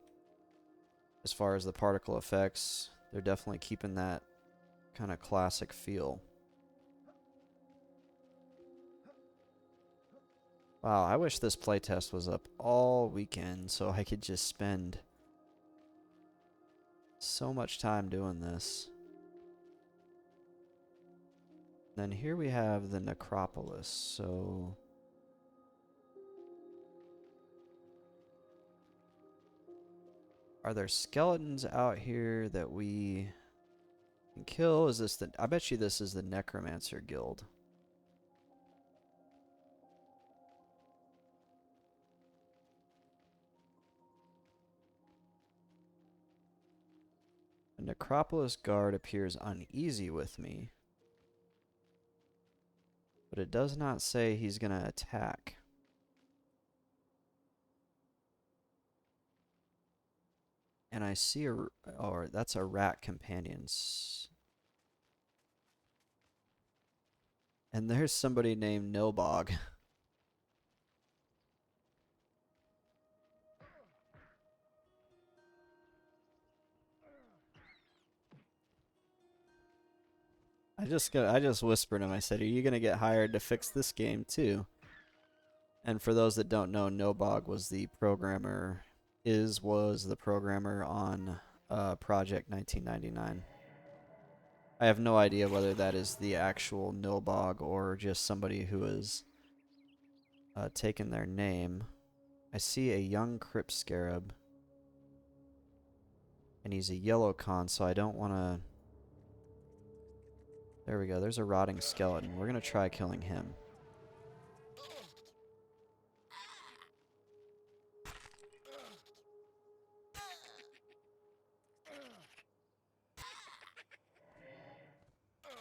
as far as the particle effects. They're definitely keeping that kind of classic feel. Wow, I wish this playtest was up all weekend so I could just spend so much time doing this. Then here we have the Necropolis, so... Are there skeletons out here that we can kill? Is this the... I bet you this is the Necromancer guild. The Necropolis guard appears uneasy with me. But it does not say he's going to attack. And I see a... Oh, that's a rat companions. And there's somebody named Nilbog. I just whispered him. I said, "Are you gonna get hired to fix this game too?" And for those that don't know, Nobog was the programmer, was the programmer on Project 1999. I have no idea whether that is the actual Nilbog or just somebody who has taken their name. I see a young Crypt Scarab, and he's a yellow con, so I don't want to... There we go, there's a rotting skeleton. We're going to try killing him.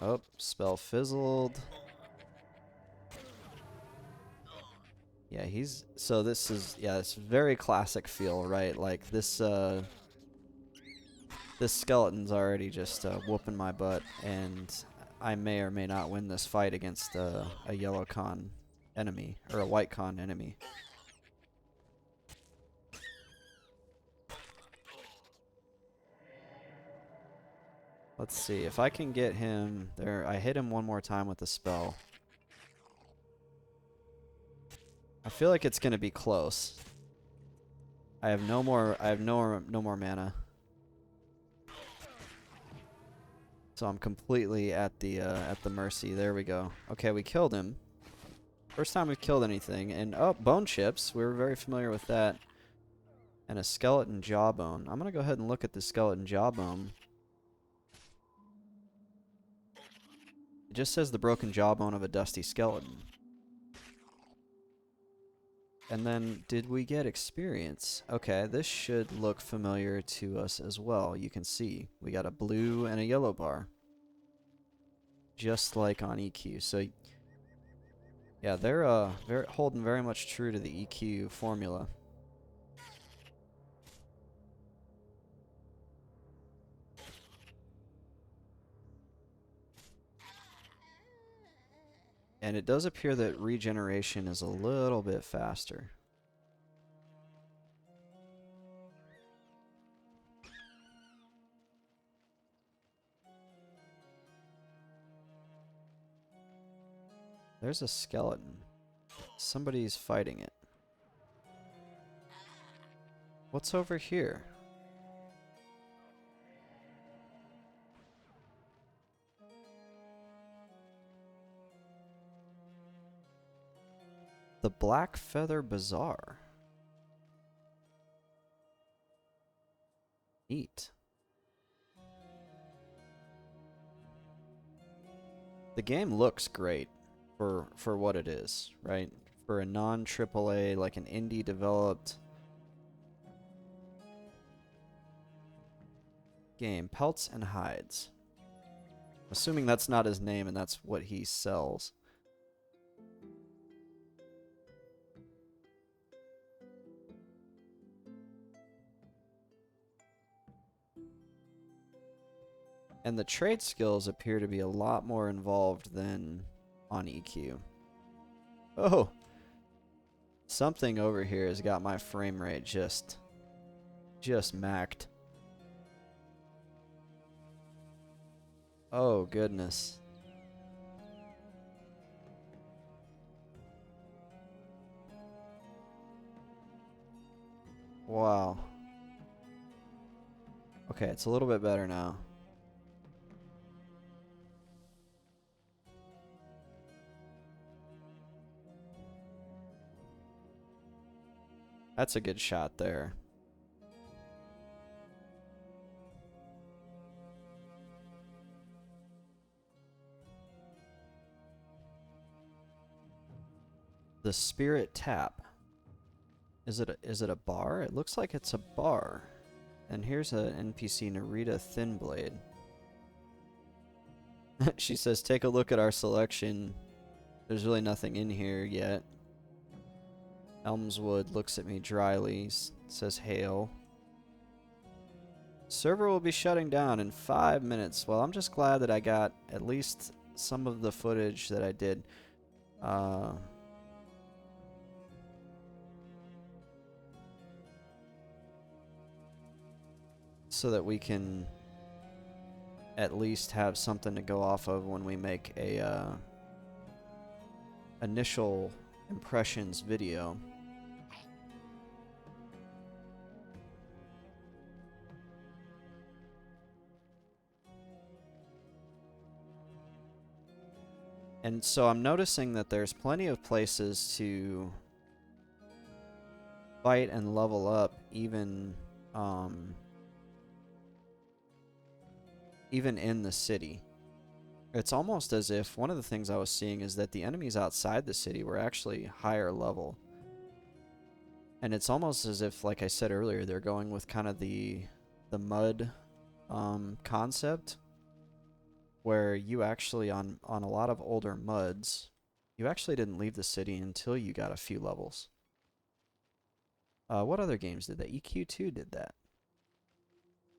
Oh, spell fizzled. Yeah, he's... So this is... Yeah, it's very classic feel, right? Like, this skeleton's already just whooping my butt, and I may or may not win this fight against a yellow con enemy, or a white con enemy. Let's see, if I can get him there. I hit him one more time with the spell. I feel like it's gonna be close. I have no more mana. So I'm completely at the mercy. There we go. Okay, we killed him. First time we've killed anything. And, oh, bone chips. We were very familiar with that. And a skeleton jawbone. I'm going to go ahead and look at the skeleton jawbone. It just says the broken jawbone of a dusty skeleton. And then, did we get experience? Okay, this should look familiar to us as well. You can see we got a blue and a yellow bar. Just like on EQ. So, yeah, they're holding very much true to the EQ formula. And it does appear that regeneration is a little bit faster. There's a skeleton. Somebody's fighting it. What's over here? The Black Feather Bazaar. Neat. The game looks great for what it is, right? For a non-AAA, like an indie developed game. Pelts and Hides. Assuming that's not his name and that's what he sells. And the trade skills appear to be a lot more involved than on EQ. Oh! Something over here has got my frame rate just maxed. Oh, goodness. Wow. Okay, it's a little bit better now. That's a good shot there. The Spirit Tap. Is it a bar? It looks like it's a bar. And here's an NPC, Narita Thinblade. She says, take a look at our selection. There's really nothing in here yet. Elmswood looks at me dryly, says hail. Server will be shutting down in 5 minutes. Well, I'm just glad that I got at least some of the footage that I did. So that we can at least have something to go off of when we make a initial impressions video. And so I'm noticing that there's plenty of places to fight and level up, even in the city. It's almost as if one of the things I was seeing is that the enemies outside the city were actually higher level. And it's almost as if, like I said earlier, they're going with kind of the mud concept, where you actually, on a lot of older muds, you actually didn't leave the city until you got a few levels. What other games did that? EQ2 did that.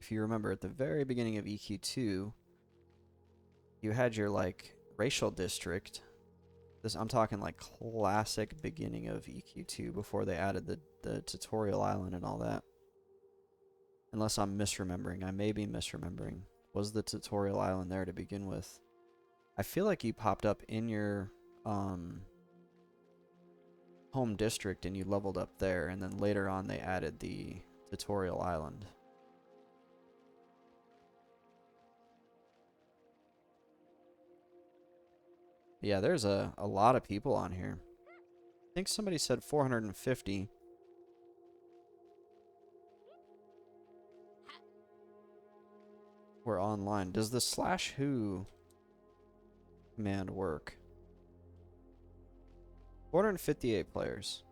If you remember, at the very beginning of EQ2, you had your, like, racial district. I'm talking, like, classic beginning of EQ2 before they added the tutorial island and all that. Unless I'm misremembering. I may be misremembering. Was the tutorial island there to begin with? I feel like you popped up in your home district and you leveled up there, and then later on they added the tutorial island. Yeah, there's a lot of people on here. I think somebody said 450. We're online. Does the /who command work? 458 players.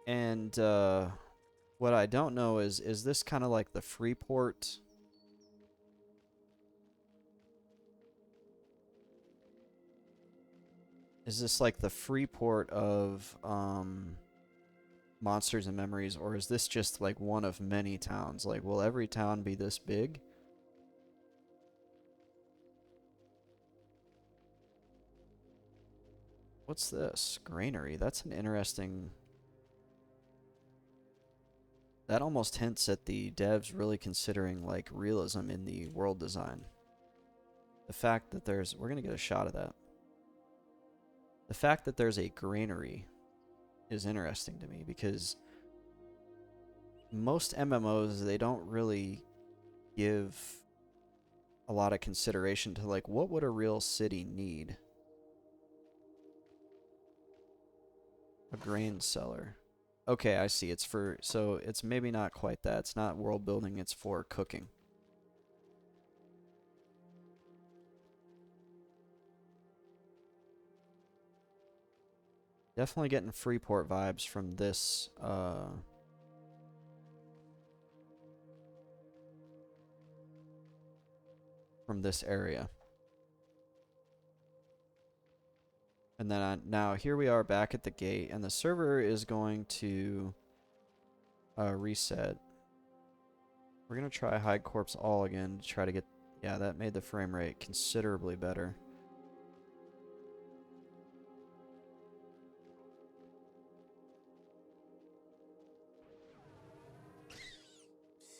And what I don't know is this kind of like the Freeport? Is this like the Freeport of Monsters and Memories, or is this just like one of many towns? Like, will every town be this big? What's this? Granary. That's an interesting... That almost hints at the devs really considering like realism in the world design. The fact that there's... We're going to get a shot of that. The fact that there's a granary is interesting to me because most MMOs, they don't really give a lot of consideration to like what would a real city need. A grain cellar. Okay, I see. It's for... So it's maybe not quite that. It's not world building, it's for cooking. Definitely getting Freeport vibes from this, area. And then now here we are back at the gate, and the server is going to reset. We're going to try hide corpse all again to try to get... Yeah, that made the frame rate considerably better.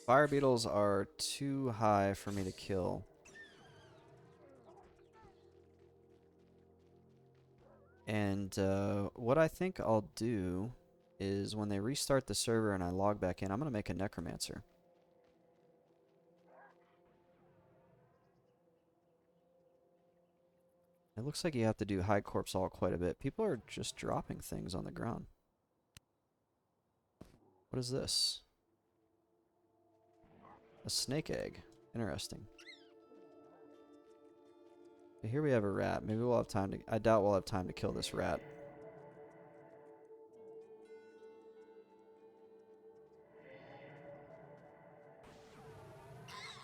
Fire beetles are too high for me to kill. And what I think I'll do is when they restart the server and I log back in, I'm going to make a Necromancer. It looks like you have to do high corpse all quite a bit. People are just dropping things on the ground. What is this? A snake egg. Interesting. Okay, here we have a rat. Maybe we'll have time to... I doubt we'll have time to kill this rat.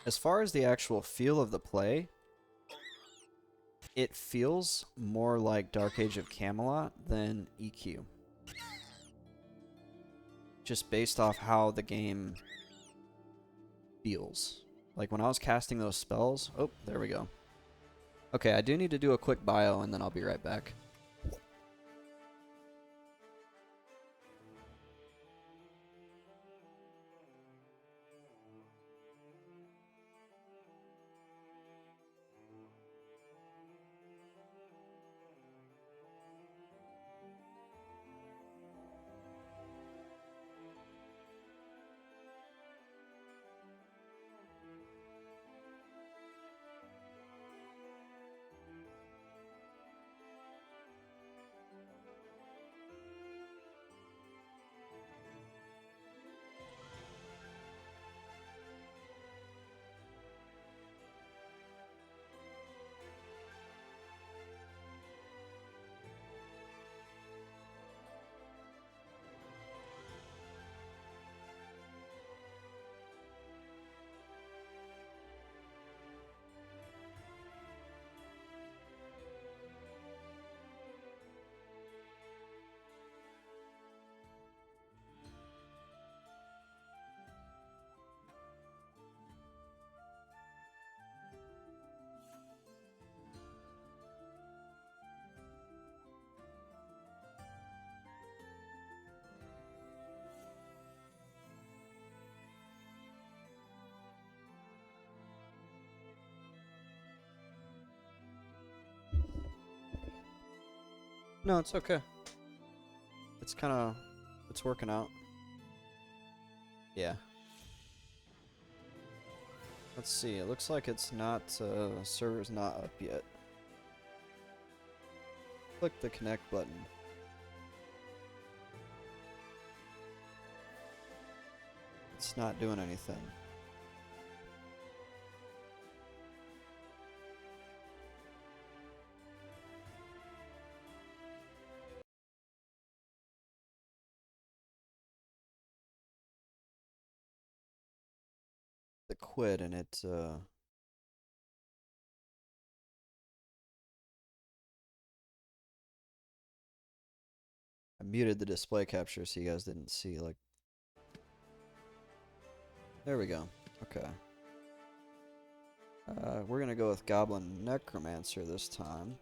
As far as the actual feel of the play, it feels more like Dark Age of Camelot than EQ. Just based off how the game feels. Like when I was casting those spells... Oh, there we go. Okay, I do need to do a quick bio and then I'll be right back. No, it's okay. It's kind of... It's working out. Yeah. Let's see. It looks like it's not, server's not up yet. Click the connect button. It's not doing anything. The quit and it, I muted the display capture so you guys didn't see, like... There we go. Okay. We're gonna go with Goblin Necromancer this time.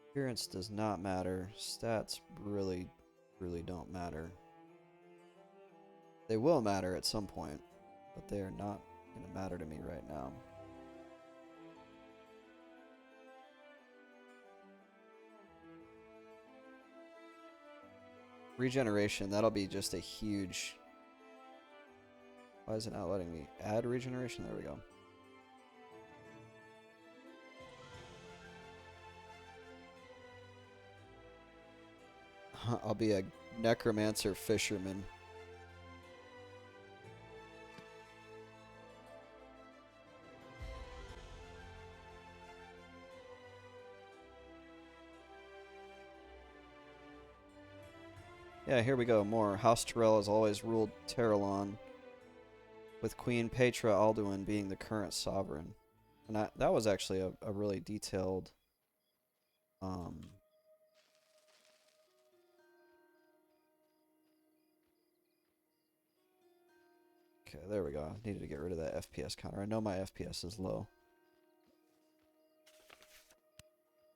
Appearance does not matter. Stats really don't matter. They will matter at some point, but they are not gonna matter to me right now. Regeneration, that'll be just a huge... Why is it not letting me add regeneration? There we go. I'll be a Necromancer fisherman. Yeah, here we go. More. House Tyrell has always ruled Terralon, with Queen Petra Alduin being the current sovereign. And that was actually a really detailed... Okay, there we go. I needed to get rid of that FPS counter. I know my FPS is low.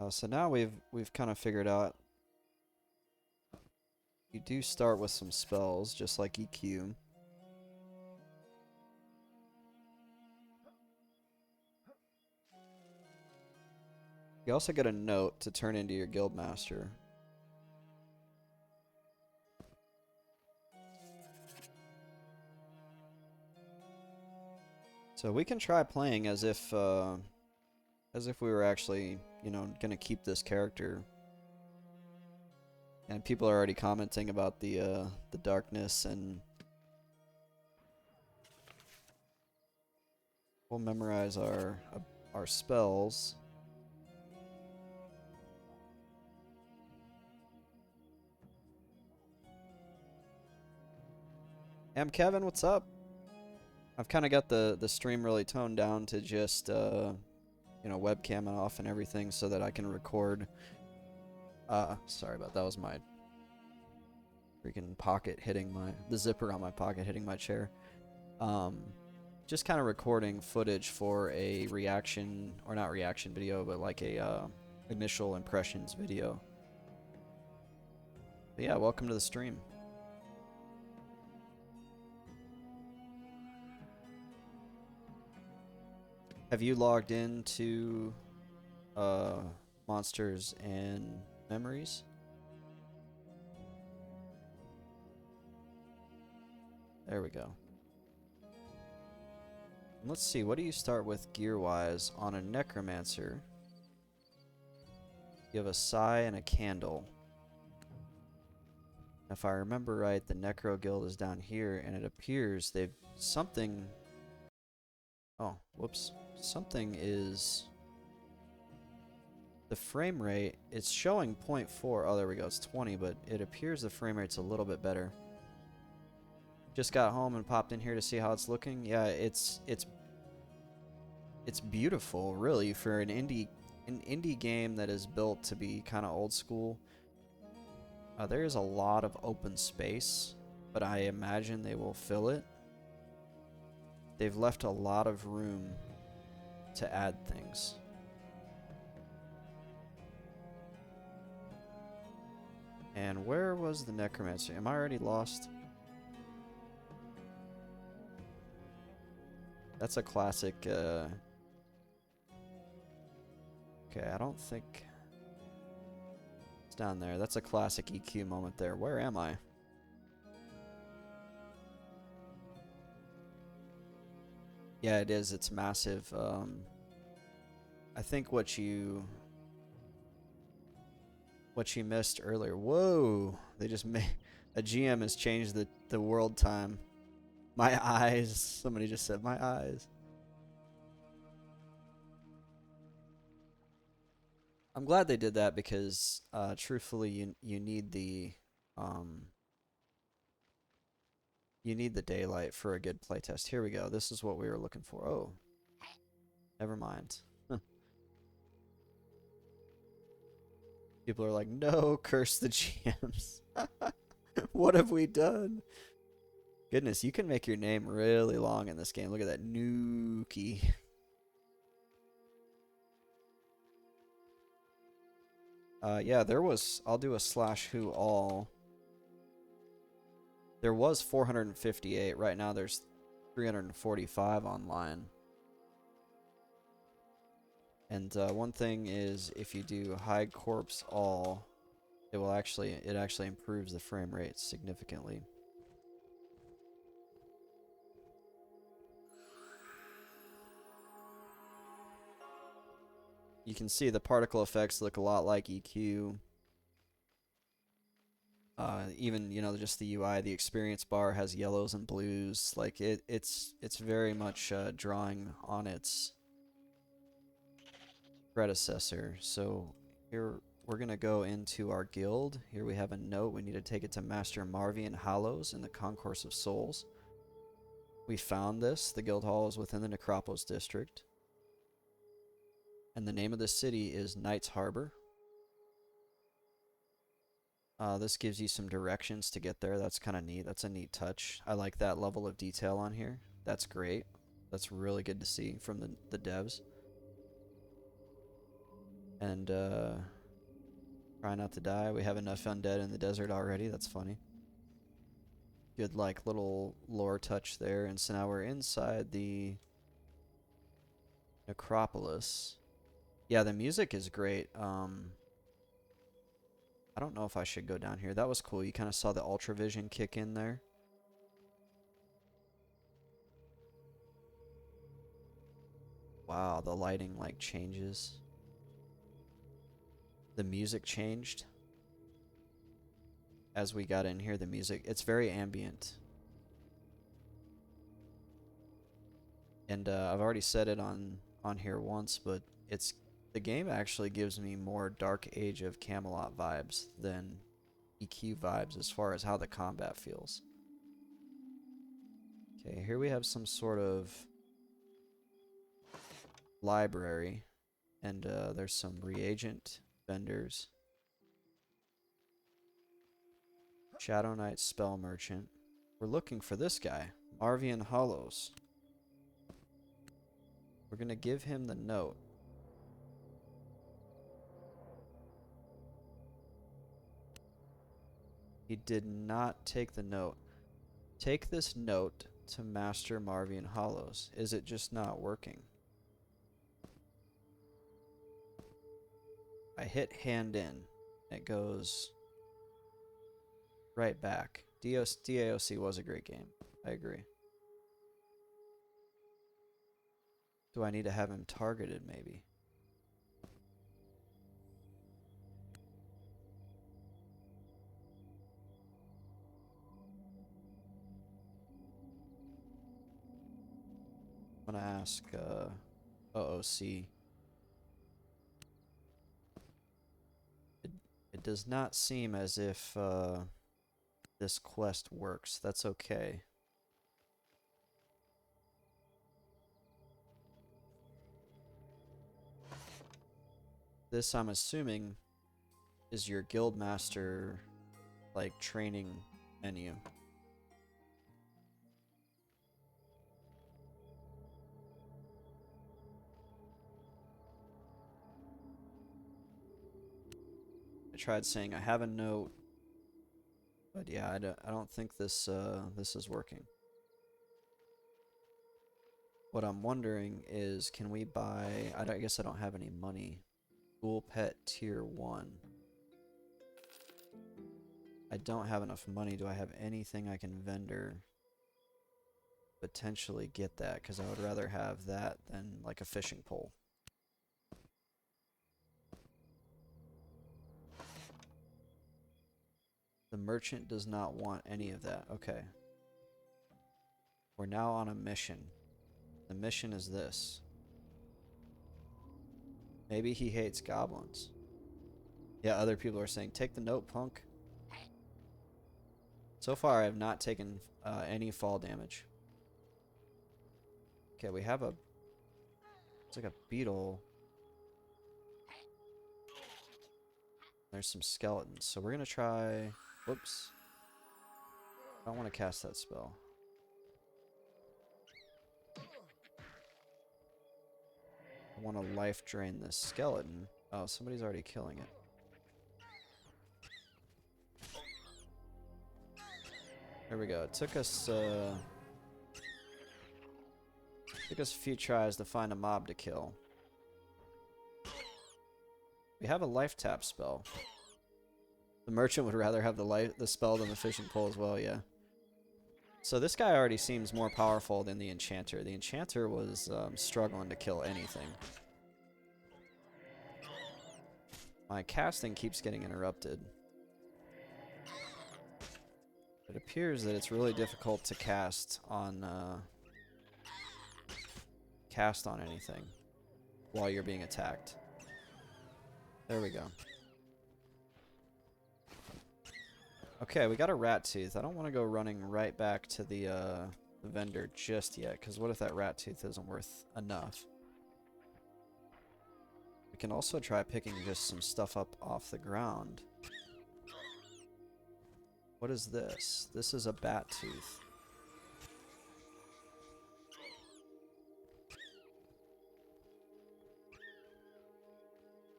So now we've kind of figured out you do start with some spells, just like EQ. You also get a note to turn into your guildmaster. So we can try playing as if we were actually, you know, gonna keep this character. And people are already commenting about the darkness, and we'll memorize our spells. Kevin, what's up? I've kind of got the stream really toned down to just you know, webcam off and everything so that I can record. Sorry about that. Was my freaking pocket hitting the zipper on my pocket hitting my chair. Just kind of recording footage for a reaction, or not reaction video, but like a initial impressions video. But yeah, welcome to the stream. Have you logged into Monsters and Memories? There we go. Let's see, what do you start with gear-wise on a Necromancer? You have a Sai and a Candle. If I remember right, the Necro Guild is down here, and it appears they've something... Oh, whoops. Something is... The frame rate, it's showing 0.4. Oh, there we go. It's 20, but it appears the frame rate's a little bit better. Just got home and popped in here to see how it's looking. Yeah, it's beautiful, really, for an indie game that is built to be kind of old school. There is a lot of open space, but I imagine they will fill it. They've left a lot of room to add things. And where was the Necromancer? Am I already lost? That's a classic, okay, I don't think... It's down there. That's a classic EQ moment there. Where am I? Yeah, it is. It's massive. I think what you missed earlier. Whoa! They just made a GM has changed the world time. My eyes. Somebody just said my eyes. I'm glad they did that because, truthfully, you need um you need the daylight for a good playtest. Here we go. This is what we were looking for. Oh, never mind. People are like, no, curse the GMs. What have we done? Goodness, you can make your name really long in this game. Look at that Nuki. Yeah, there was. I'll do a slash who all. There was 458. Right now, there's 345 online. And one thing is, if you do hide corpse all, it actually improves the frame rate significantly. You can see the particle effects look a lot like EQ. Even, you know, just the UI, the experience bar has yellows and blues. Like it's very much drawing on its predecessor. So here we're gonna go into our guild. Here we have a note. We need to take it to Master Marvian Hallows in the Concourse of Souls. We found this. The guild hall is within the Necropolis district. And the name of the city is Knights Harbor. This gives you some directions to get there. That's kind of neat. That's a neat touch. I like that level of detail on here. That's great. That's really good to see from the devs. And try not to die. We have enough undead in the desert already. That's funny. Good, like, little lore touch there. And so now we're inside the Necropolis. Yeah, the music is great. I don't know if I should go down here. That was cool. You kind of saw the Ultravision kick in there. Wow, the lighting, like, changes. The music changed as we got in here. The music, it's very ambient. And I've already said it on here once, but it's the game actually gives me more Dark Age of Camelot vibes than EQ vibes as far as how the combat feels. Okay, here we have some sort of library, and there's some reagent vendors. Shadow Knight Spell Merchant. We're looking for this guy, Marvian Hollows. We're gonna give him the note. He did not take the note. Take this note to Master Marvian Hollows. Is it just not working? I hit hand in. It goes right back. DAOC was a great game. I agree. Do I need to have him targeted, maybe? I'm gonna ask OOC. It does not seem as if this quest works. That's okay. This, I'm assuming, is your guildmaster, like, training menu. I tried saying I have a note, but yeah, I don't think this is working. What I'm wondering is, can we buy... I guess I don't have any money. Ghoul Pet Tier 1. I don't have enough money. Do I have anything I can vendor potentially get that, because I would rather have that than like a fishing pole. The merchant does not want any of that. Okay. We're now on a mission. The mission is this. Maybe he hates goblins. Yeah, other people are saying, take the note, punk. So far, I have not taken any fall damage. Okay, we have a... It's like a beetle. There's some skeletons. So we're going to try... Whoops. I don't want to cast that spell. I want to life drain this skeleton. Oh, somebody's already killing it. There we go. It took us a few tries to find a mob to kill. We have a life tap spell. The merchant would rather have the spell than the fishing pole as well, yeah. So this guy already seems more powerful than the enchanter. The enchanter was struggling to kill anything. My casting keeps getting interrupted. It appears that it's really difficult to cast on anything while you're being attacked. There we go. Okay, we got a rat tooth. I don't want to go running right back to the vendor just yet, because what if that rat tooth isn't worth enough? We can also try picking just some stuff up off the ground. What is this? This is a bat tooth.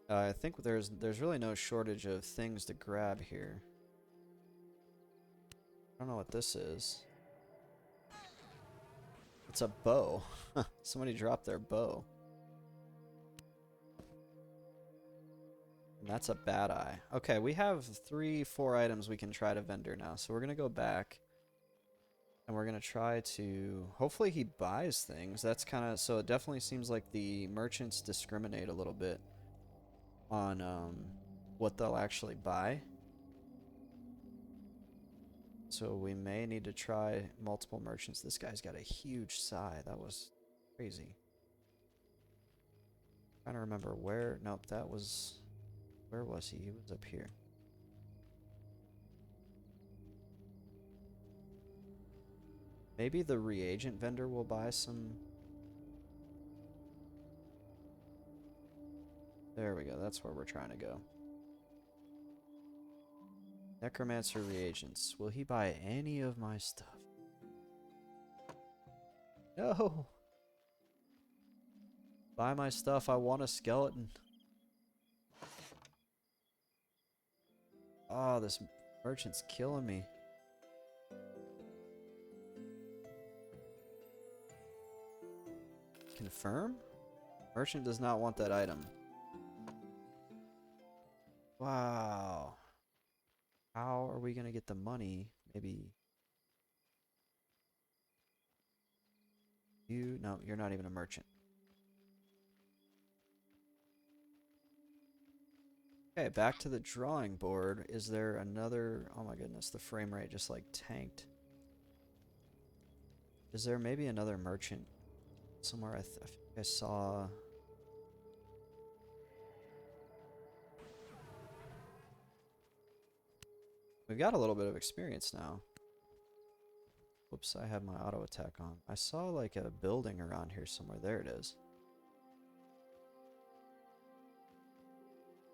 I think there's really no shortage of things to grab here. I don't know what this is. It's a bow. Somebody dropped their bow. And that's a bad eye. Okay, we have 4 items we can try to vendor now. So we're going to go back. And we're going to try to... Hopefully he buys things. That's kind of... So it definitely seems like the merchants discriminate a little bit on what they'll actually buy. So we may need to try multiple merchants. This guy's got a huge sigh. That was crazy. Trying to remember where... Nope, that was... Where was he? He was up here. Maybe the reagent vendor will buy some... There we go. That's where we're trying to go. Necromancer reagents. Will he buy any of my stuff? No! Buy my stuff. I want a skeleton. Oh, this merchant's killing me. Confirm? Merchant does not want that item. Wow. How are we going to get the money? Maybe... You... No, you're not even a merchant. Okay, back to the drawing board. Is there another... Oh my goodness, the frame rate just like tanked. Is there maybe another merchant somewhere? I think I saw... We've got a little bit of experience now. Whoops, I have my auto attack on. I saw like a building around here somewhere. There it is.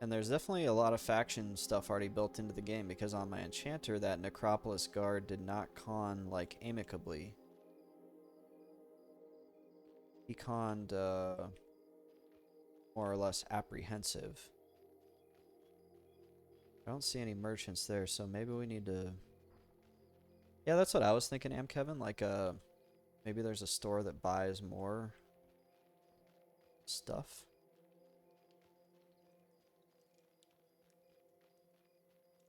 And there's definitely a lot of faction stuff already built into the game, because on my enchanter, that Necropolis guard did not con like amicably. He conned more or less apprehensive. I don't see any merchants there, so maybe we need to... Yeah, that's what I was thinking, Kevin. Like, maybe there's a store that buys more stuff.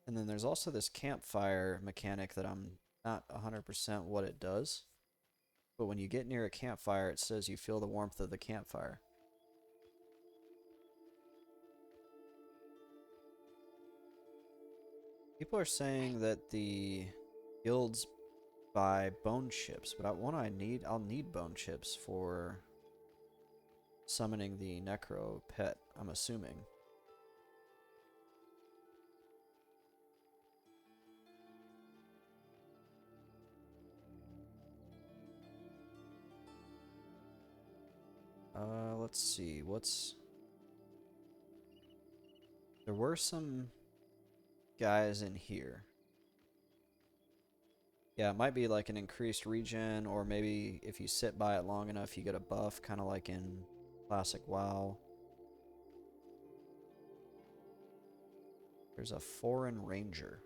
And then there's also this campfire mechanic that I'm not 100% what it does. But when you get near a campfire, it says you feel the warmth of the campfire. People are saying that the guilds buy bone chips, but I'll need bone chips for summoning the necro pet, I'm assuming. Let's see. There were some guys in here. Yeah, it might be like an increased regen, or maybe if you sit by it long enough, you get a buff, kind of like in classic WoW. There's a foreign ranger.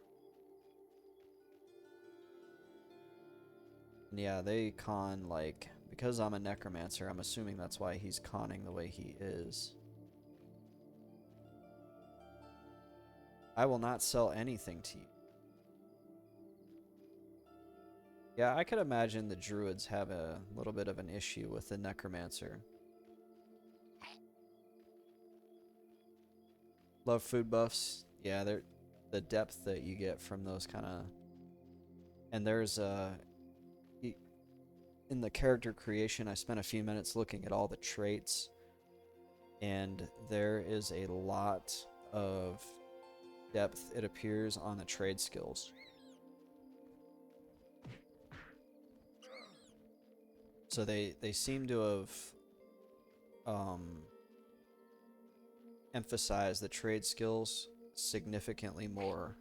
And yeah, they con, like, because I'm a necromancer, I'm assuming that's why he's conning the way he is. I will not sell anything to you. Yeah, I could imagine the druids have a little bit of an issue with the necromancer. Love food buffs. Yeah, they're the depth that you get from those kind of, and there's in the character creation, I spent a few minutes looking at all the traits, and there is a lot of depth, it appears, on the trade skills. So they seem to have emphasized the trade skills significantly more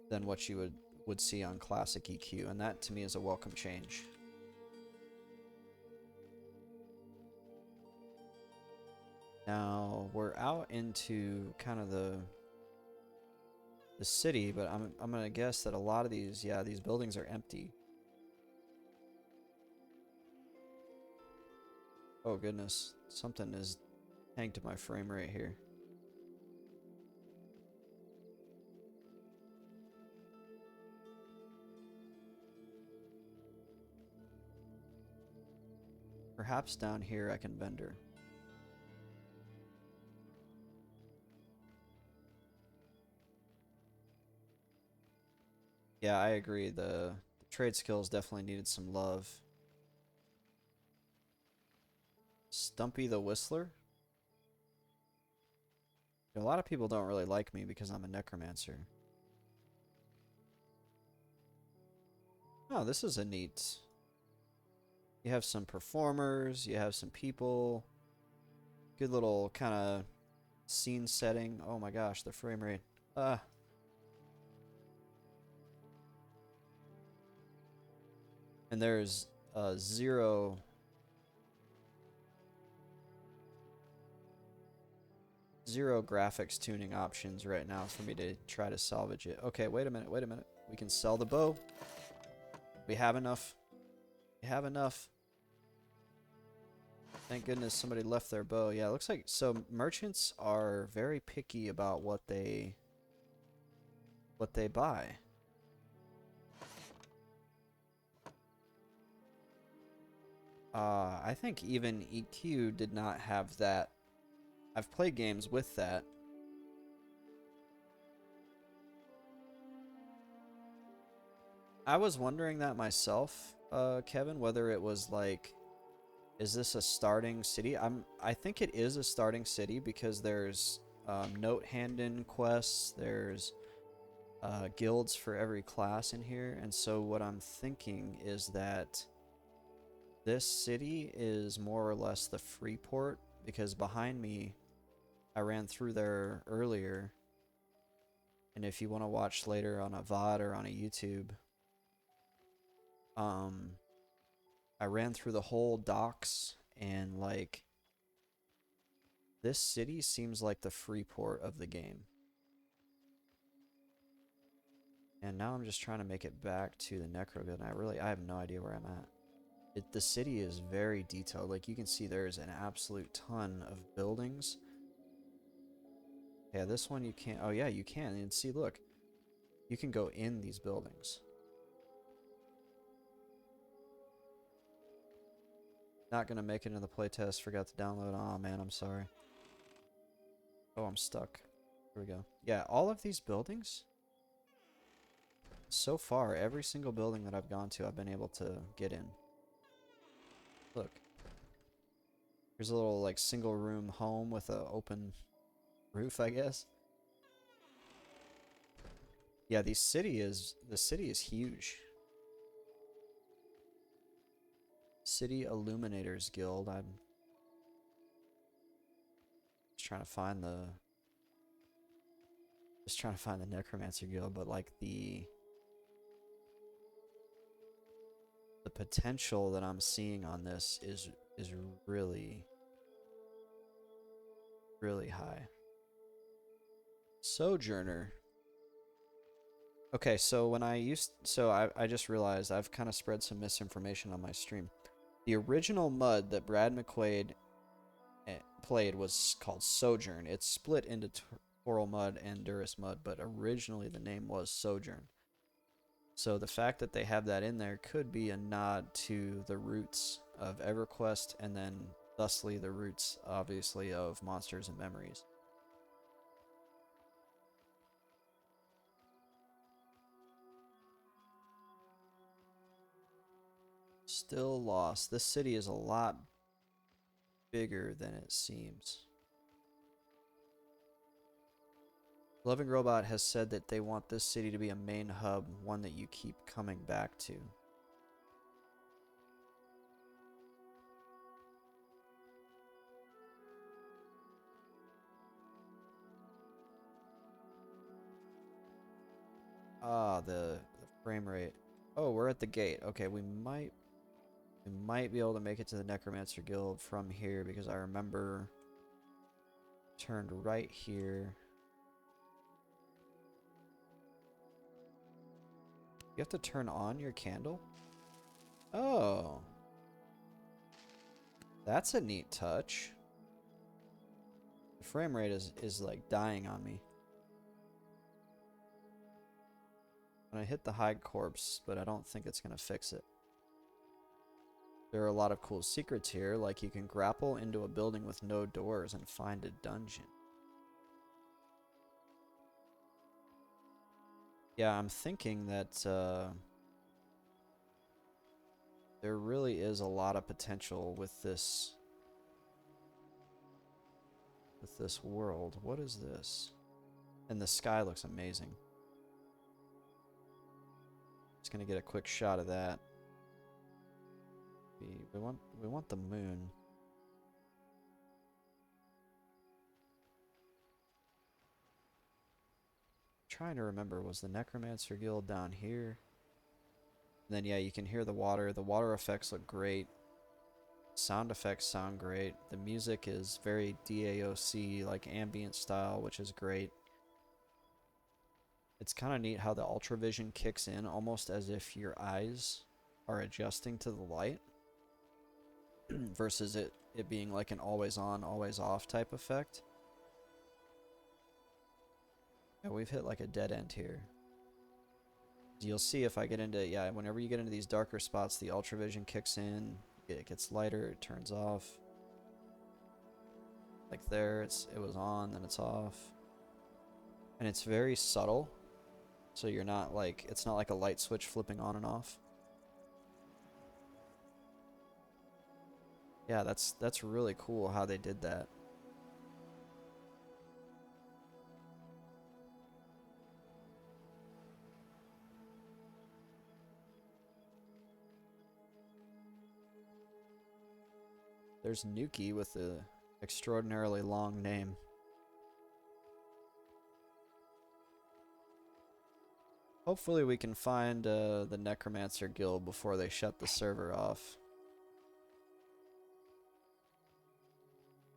than what you would see on classic EQ, and that to me is a welcome change. Now we're out into kind of the city, but I'm gonna guess that a lot of these buildings are empty. Oh goodness, something is tanked my frame rate here. Perhaps down here I can vendor. Yeah, I agree. The trade skills definitely needed some love. Stumpy the Whistler? A lot of people don't really like me because I'm a necromancer. Oh, this is a neat. You have some performers, you have some people. Good little kind of scene setting. Oh my gosh, the frame rate. And there's zero graphics tuning options right now for me to try to salvage it. Okay, wait a minute. We can sell the bow. We have enough. We have enough. Thank goodness somebody left their bow. Yeah, it looks like so merchants are very picky about what they buy. I think even EQ did not have that. I've played games with that. I was wondering that myself, Kevin, whether it was like, is this a starting city? I think it is a starting city because there's note hand-in quests, there's guilds for every class in here, and so what I'm thinking is that this city is more or less the free port, because behind me, I ran through there earlier, and if you want to watch later on a VOD or on a YouTube, I ran through the whole docks, and like, this city seems like the free port of the game. And now I'm just trying to make it back to the Necro Guild, and I have no idea where I'm at. The city is very detailed. Like, you can see there's an absolute ton of buildings. Yeah, this one you can't. Oh yeah, you can. And see, look, you can go in these buildings. Not gonna make it into the playtest. Forgot to download. Oh man, I'm sorry. Oh, I'm stuck. Here we go. Yeah, all of these buildings. So far, every single building that I've gone to, I've been able to get in. Look. Here's a little like single room home with an open roof, I guess. Yeah, the city is huge. City Illuminators Guild. I'm just trying to find the Necromancer Guild, but like the potential that I'm seeing on this is really really high. Sojourner. Okay, so when I just realized I've kind of spread some misinformation on my stream. The original mud that Brad McQuaid played was called Sojourn. It's split into Toral Mud and Durus Mud, but originally the name was Sojourn. So the fact that they have that in there could be a nod to the roots of EverQuest, and then thusly the roots, obviously, of Monsters and Memories. Still lost. This city is a lot bigger than it seems. Loving Robot has said that they want this city to be a main hub, one that you keep coming back to. Ah, the frame rate. Oh, we're at the gate. Okay, we might be able to make it to the Necromancer Guild from here, because I remember turned right here. You have to turn on your candle? Oh. That's a neat touch. The frame rate is like dying on me. When I hit the hide corpse, but I don't think it's going to fix it. There are a lot of cool secrets here, like you can grapple into a building with no doors and find a dungeon. Yeah, I'm thinking that there really is a lot of potential with this world. What is this? And the sky looks amazing. Just gonna get a quick shot of that. We want the moon. Trying to remember, was the Necromancer Guild down here? And then yeah, you can hear the water. The water effects look great. Sound effects sound great. The music is very DAOC, like ambient style, which is great. It's kind of neat how the ultravision kicks in almost as if your eyes are adjusting to the light versus it being like an always on, always off type effect. Yeah, we've hit like a dead end here. You'll see if I get into, yeah, whenever you get into these darker spots, the ultravision kicks in, it gets lighter, it turns off. Like there, it was on, then it's off. And it's very subtle. So you're not like, it's not like a light switch flipping on and off. Yeah, that's really cool how they did that. There's Nuki with the extraordinarily long name. Hopefully we can find the Necromancer Guild before they shut the server off.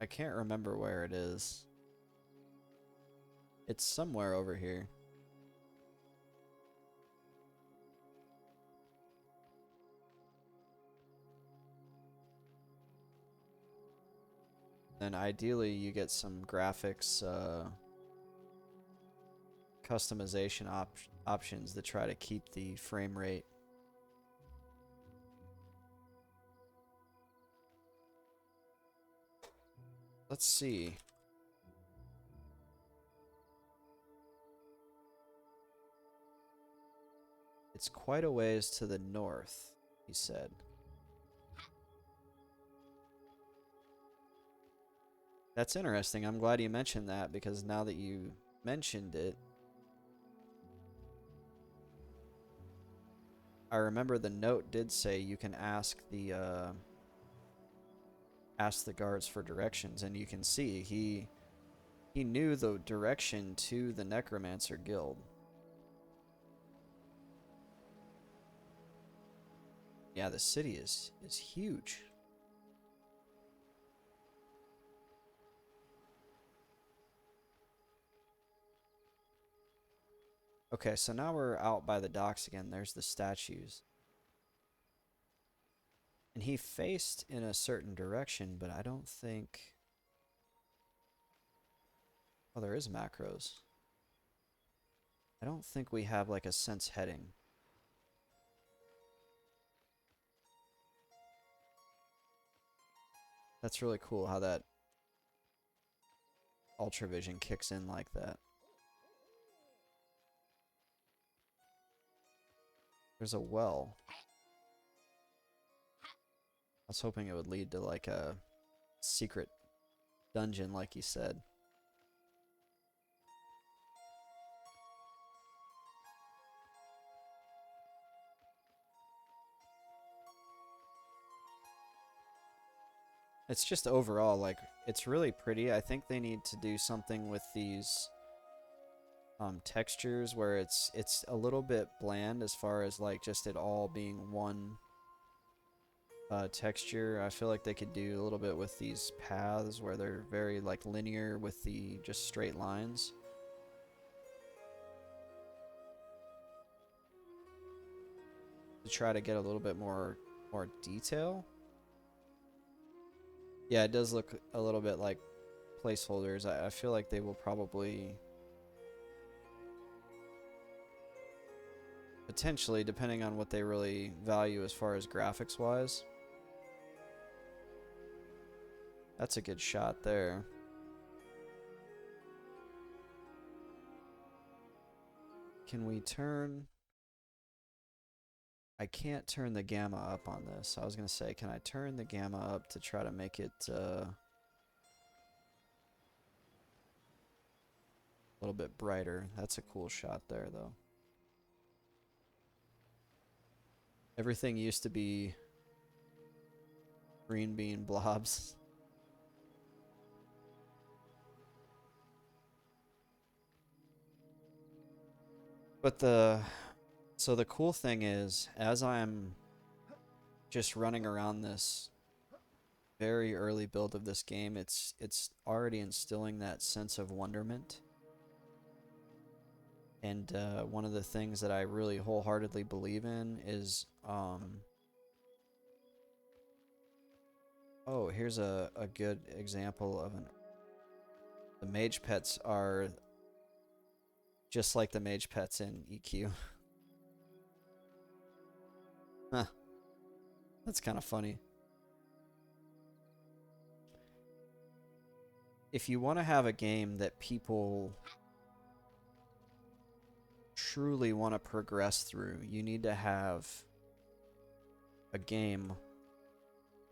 I can't remember where it is. It's somewhere over here. And ideally you get some graphics customization options that try to keep the frame rate. Let's see. It's quite a ways to the north, he said. That's interesting. I'm glad you mentioned that, because now that you mentioned it, I remember the note did say you can ask the guards for directions, and you can see he knew the direction to the Necromancer Guild. Yeah, the city is huge. Okay, so now we're out by the docks again. There's the statues. And he faced in a certain direction, but I don't think... Oh, there is macros. I don't think we have like a sense heading. That's really cool how that Ultravision kicks in like that. There's a well. I was hoping it would lead to like a secret dungeon like he said. It's just overall, like, it's really pretty. I think they need to do something with these textures where it's a little bit bland as far as like just it all being one texture. I feel like they could do a little bit with these paths where they're very like linear with the just straight lines. To try to get a little bit more detail. Yeah, it does look a little bit like placeholders. I feel like they will probably potentially, depending on what they really value as far as graphics wise. That's a good shot there. Can we turn... I can't turn the gamma up on this. I was going to say, can I turn the gamma up to try to make it a little bit brighter? That's a cool shot there, though. Everything used to be green bean blobs. But so the cool thing is, as I'm just running around this very early build of this game, it's already instilling that sense of wonderment. And one of the things that I really wholeheartedly believe in is, oh, here's a good example of the mage pets are just like the mage pets in EQ. Huh. That's kind of funny. If you want to have a game that people truly want to progress through, you need to have a game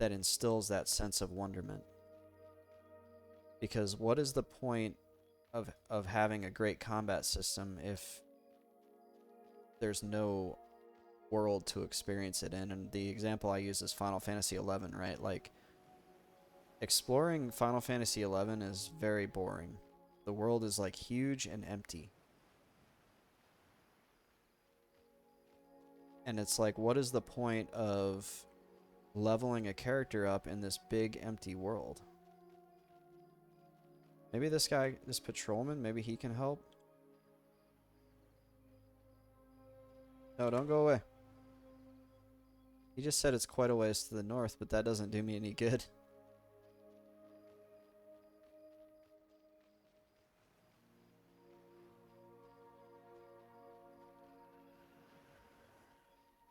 that instills that sense of wonderment. Because what is the point of having a great combat system if there's no world to experience it in? And the example I use is Final Fantasy XI, right? Like, exploring Final Fantasy XI is very boring. The world is like huge and empty. And it's like, what is the point of leveling a character up in this big empty world? Maybe this guy, this patrolman, maybe he can help? No, don't go away. He just said it's quite a ways to the north, but that doesn't do me any good.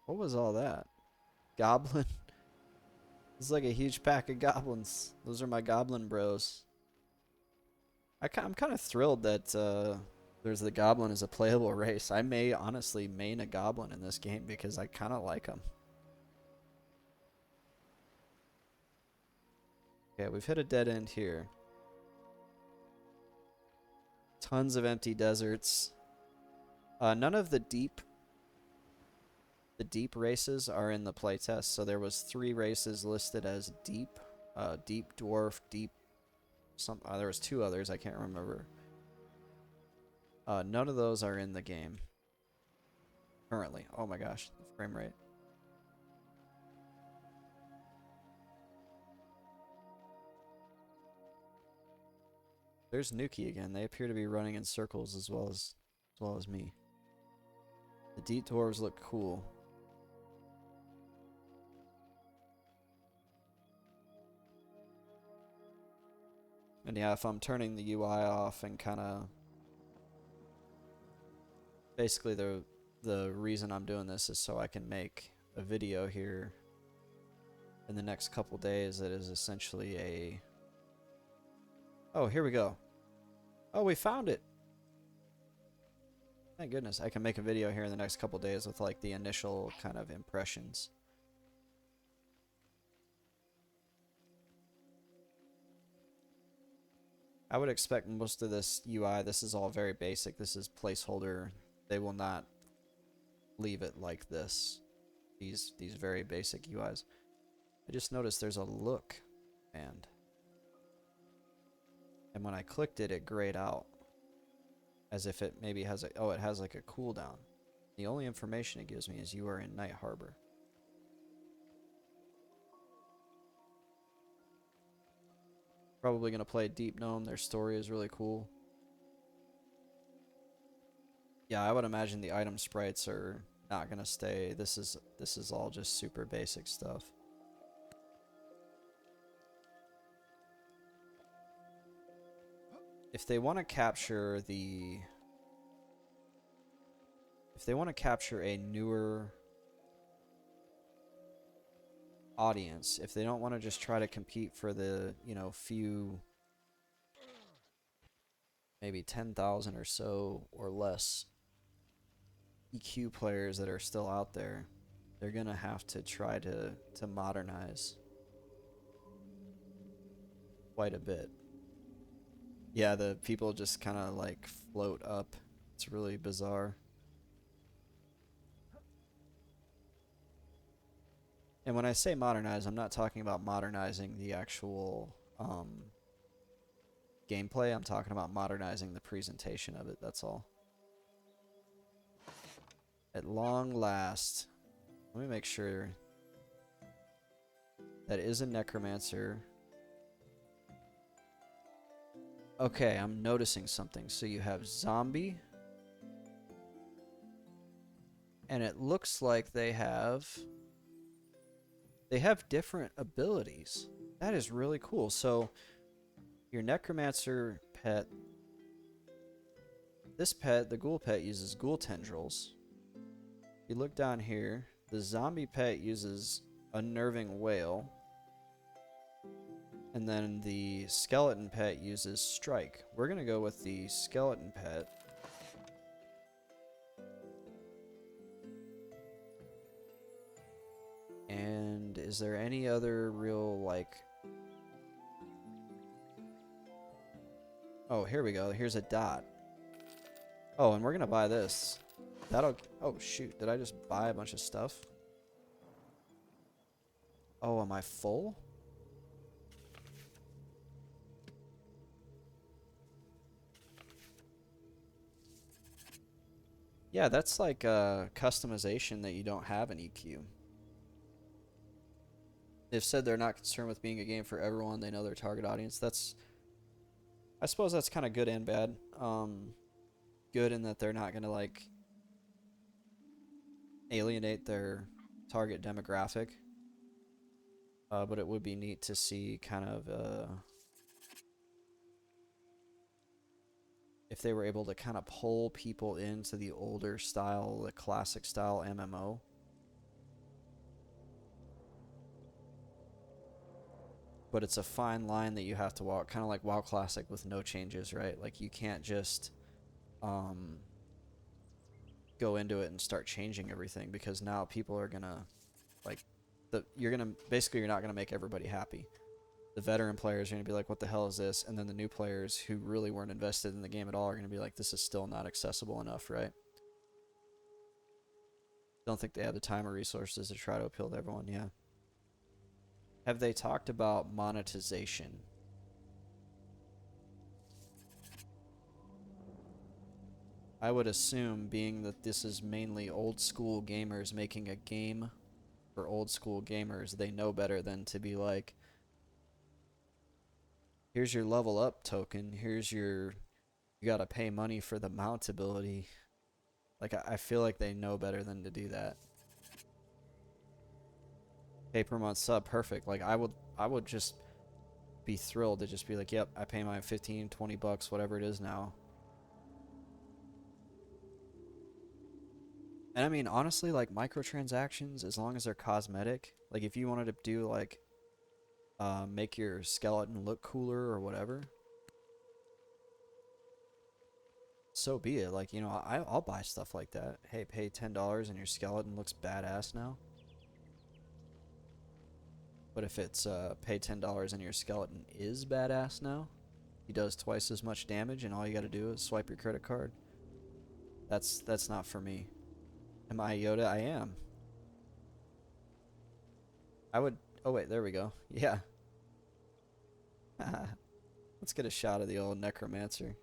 What was all that? Goblin? It's like a huge pack of goblins. Those are my goblin bros. I'm kind of thrilled that there's the goblin as a playable race. I may honestly main a goblin in this game because I kind of like him. Okay, we've hit a dead end here. Tons of empty deserts. None of the deep races are in the playtest. So there was 3 races listed as deep, deep dwarf, deep some. There was 2 others I can't remember. None of those are in the game currently. Oh my gosh, the frame rate. There's Nuki again. They appear to be running in circles as well as me. The deep dwarves look cool. And yeah, if I'm turning the UI off and kind of basically the reason I'm doing this is so I can make a video here in the next couple days that is essentially a... Oh, here we go. Oh, we found it. Thank goodness. I can make a video here in the next couple days with like the initial kind of impressions. I would expect most of this UI, this is all very basic. This is placeholder. They will not leave it like this. These very basic UIs. I just noticed there's a look band. And when I clicked it, it grayed out. As if it maybe has a... Oh, it has like a cooldown. The only information it gives me is you are in Night Harbor. Probably going to play Deep Gnome. Their story is really cool. Yeah, I would imagine the item sprites are not going to stay. This is all just super basic stuff. If they want to capture the... If they want to capture a newer audience, if they don't want to just try to compete for the, you know, few, maybe 10,000 or so or less EQ players that are still out there, they're going to have to try to modernize quite a bit. Yeah, the people just kind of like float up. It's really bizarre. And when I say modernize, I'm not talking about modernizing the actual gameplay. I'm talking about modernizing the presentation of it, that's all. At long last, let me make sure. That is a Necromancer. Okay, I'm noticing something. So you have zombie. And it looks like they have different abilities. That is really cool. So your Necromancer pet, this pet, the ghoul pet, uses ghoul tendrils. You look down here, the zombie pet uses unnerving wail. And then the skeleton pet uses strike. We're going to go with the skeleton pet. And is there any other real, like... Oh, here we go. Here's a dot. Oh, and we're going to buy this. That'll... Oh, shoot. Did I just buy a bunch of stuff? Oh, am I full? Yeah, that's like a customization that you don't have in EQ. They've said they're not concerned with being a game for everyone. They know their target audience. That's... I suppose that's kind of good and bad. Good in that they're not going to, like, alienate their target demographic. But it would be neat to see kind of... if they were able to kind of pull people into the older style, the classic style MMO. but it's a fine line that you have to walk, kind of like WoW Classic with no changes, right? Like you can't just um, go into it and start changing everything because now people are gonna like basically you're not gonna make everybody happy. The veteran players are gonna be like, "What the hell is this?" And then the new players who really weren't invested in the game at all are gonna be like, "This is still not accessible enough," right? Don't think they have the time or resources to try to appeal to everyone. Yeah. Have they talked about monetization? I would assume, being that this is mainly old school gamers making a game for old school gamers, they know better than to be like, here's your level up token, you gotta pay money for the mount ability. Like, I feel like they know better than to do that. Pay per month sub, perfect. Like, I would just be thrilled to just be like, yep, I pay my 15, 20 bucks, whatever it is now. And I mean, honestly, like microtransactions, as long as they're cosmetic, like if you wanted to do like make your skeleton look cooler or whatever, so be it. Like, I'll buy stuff like that. Hey, pay $10 and your skeleton looks badass now. But if it's pay $10 and your skeleton is badass now, he does twice as much damage and all you got to do is swipe your credit card. That's not for me. Am I Yoda? I am. I would. Oh wait, there we go. Yeah. Let's get a shot of the old Necromancer.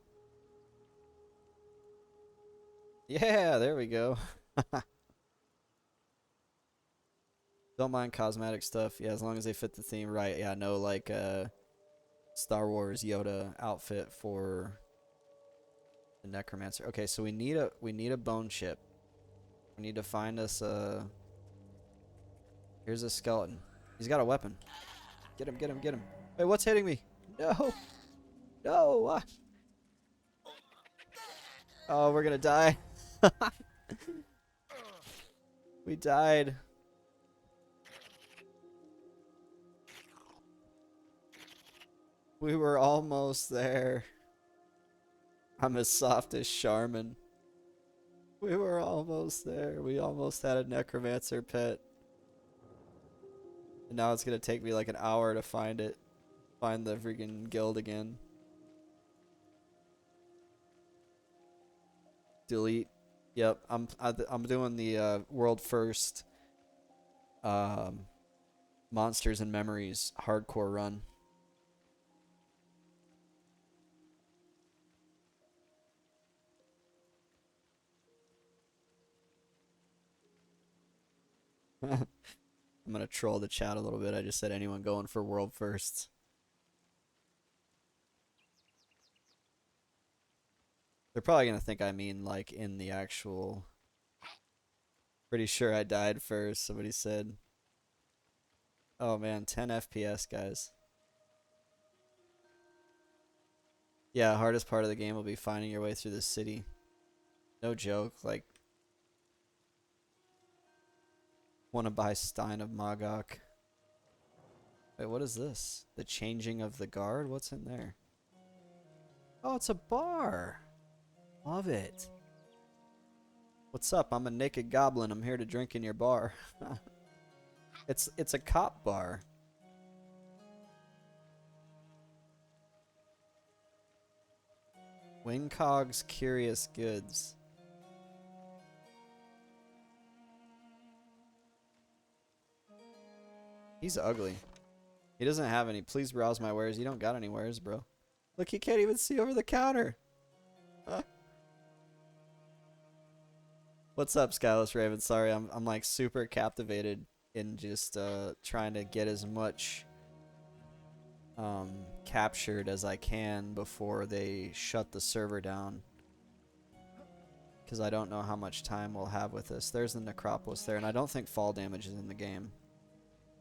Yeah, there we go. Don't mind cosmetic stuff. Yeah, as long as they fit the theme right. Yeah, no like Star Wars Yoda outfit for the Necromancer. Okay, so we need a bone chip. We need to find us a here's a skeleton. He's got a weapon. Get him, get him, get him. Wait, what's hitting me? No. No. Oh, we're gonna die. We died. We were almost there. I'm as soft as Charmin. We were almost there. We almost had a Necromancer pet. And now it's gonna take me like an hour to find it. Find the freaking guild again. Delete. Yep, I'm doing the world first um, Monsters and Memories hardcore run. I'm gonna troll the chat a little bit. I just said anyone going for world firsts. They're probably gonna think I mean like in the actual. Pretty sure I died first. Somebody said. Oh man, 10 FPS, guys. Yeah, hardest part of the game will be finding your way through the city. No joke. Like, want to buy Stein of Magok. Wait, what is this? The changing of the guard? What's in there? Oh, it's a bar. Love it. What's up? I'm a naked goblin. I'm here to drink in your bar. It's a cop bar. Wingcog's Curious Goods. He's ugly. He doesn't have any. Please browse my wares. You don't got any wares, bro. Look, he can't even see over the counter. What's up, Skyless Raven? Sorry, I'm like super captivated in just trying to get as much captured as I can before they shut the server down. Because I don't know how much time we'll have with this. There's the Necropolis there, and I don't think fall damage is in the game.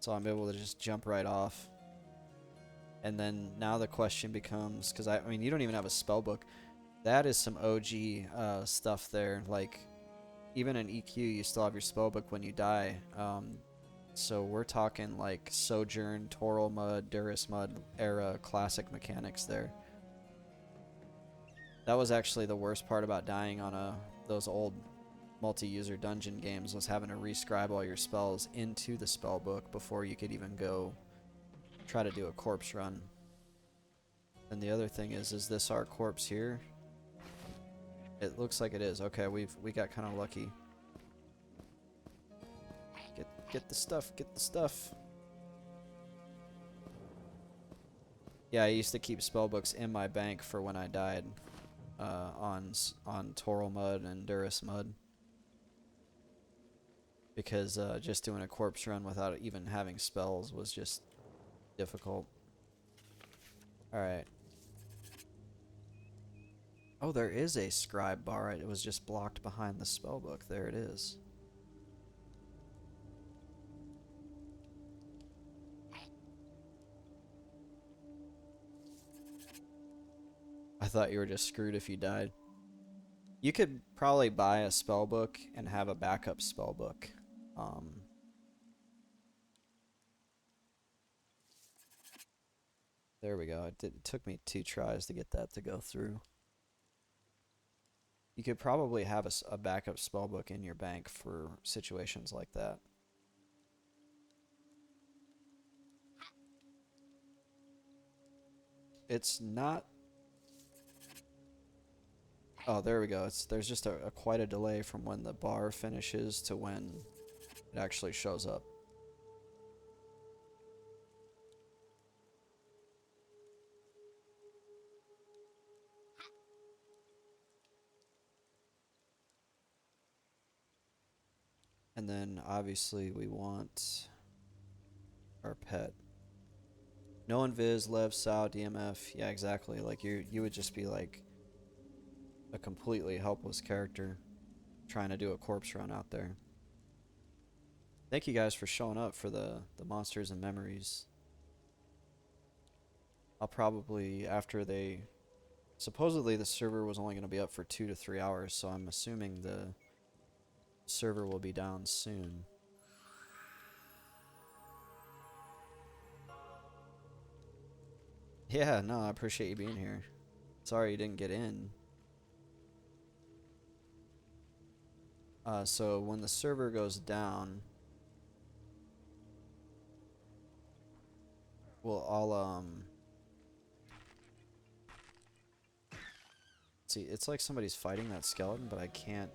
So I'm able to just jump right off. And then now the question becomes, because I mean, you don't even have a spell book. That is some OG stuff there. Like, even in EQ, you still have your spell book when you die. So we're talking like Sojourn, Toral Mud, Durus Mud era classic mechanics there. That was actually the worst part about dying on those old multi-user dungeon games, was having to rescribe all your spells into the spell book before you could even go try to do a corpse run. And the other thing is this our corpse here? It looks like it is. Okay, we got kind of lucky. Get the stuff, get the stuff. Yeah, I used to keep spell books in my bank for when I died on Toral Mud and Durus Mud. Because just doing a corpse run without even having spells was just difficult. Alright. Oh, there is a scribe bar. It was just blocked behind the spellbook. There it is. I thought you were just screwed if you died. You could probably buy a spellbook and have a backup spellbook. There we go. It took me 2 tries to get that to go through. You could probably have a backup spellbook in your bank for situations like that. It's not... Oh, there we go. There's just quite a delay from when the bar finishes to when it actually shows up. And then obviously we want our pet. No invis, lev, sow, DMF. Yeah, exactly. Like you would just be like a completely helpless character trying to do a corpse run out there. Thank you guys for showing up for the monsters and memories. I'll probably, after they... Supposedly the server was only going to be up for 2 to 3 hours, so I'm assuming the server will be down soon. Yeah, no, I appreciate you being here. Sorry you didn't get in. So when the server goes down, I'll see, it's like somebody's fighting that skeleton, but I can't.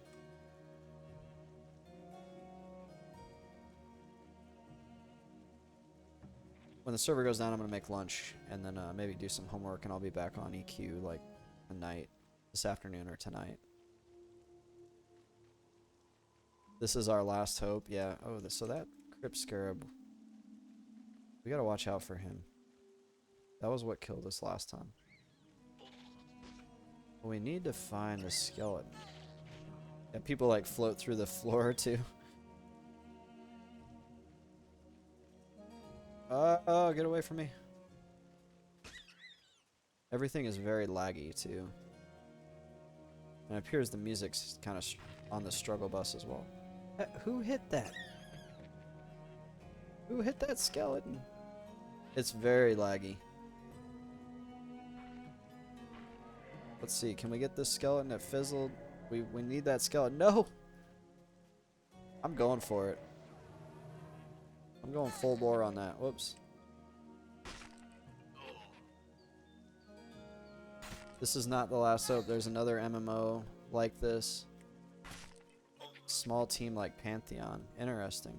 When the server goes down, I'm gonna make lunch and then maybe do some homework, and I'll be back on EQ like tonight, this afternoon or tonight. This is our last hope. Yeah. Oh, so that Crypt Scarab, we gotta watch out for him. That was what killed us last time. Well, we need to find the skeleton. Yeah, people like float through the floor too. Oh, get away from me. Everything is very laggy too. And it appears the music's kind of on the struggle bus as well. Who hit that? Who hit that skeleton? It's very laggy. Let's see, can we get this skeleton that fizzled? We need that skeleton. No! I'm going for it. I'm going full bore on that. Whoops. This is not the last hope. There's another MMO like this. Small team like Pantheon. Interesting.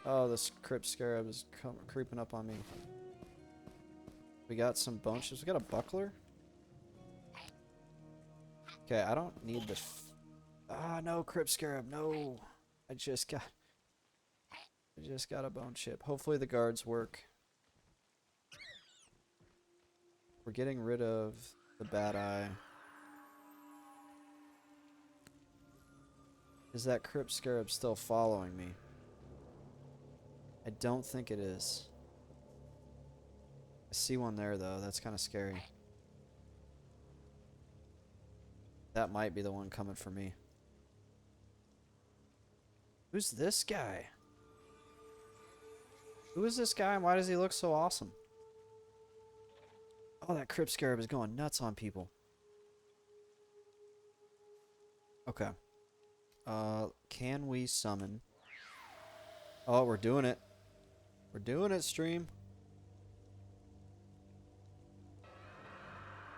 Oh, this Crypt Scarab is creeping up on me. We got some bone chips. We got a buckler. Okay, I don't need the... no, Crypt Scarab. No. I just got a bone chip. Hopefully the guards work. We're getting rid of the bad eye. Is that Crypt Scarab still following me? I don't think it is. I see one there though. That's kind of scary. That might be the one coming for me. Who's this guy? Who is this guy and why does he look so awesome? Oh, that Crypt Scarab is going nuts on people. Okay. Can we summon? Oh, we're doing it. We're doing it, stream.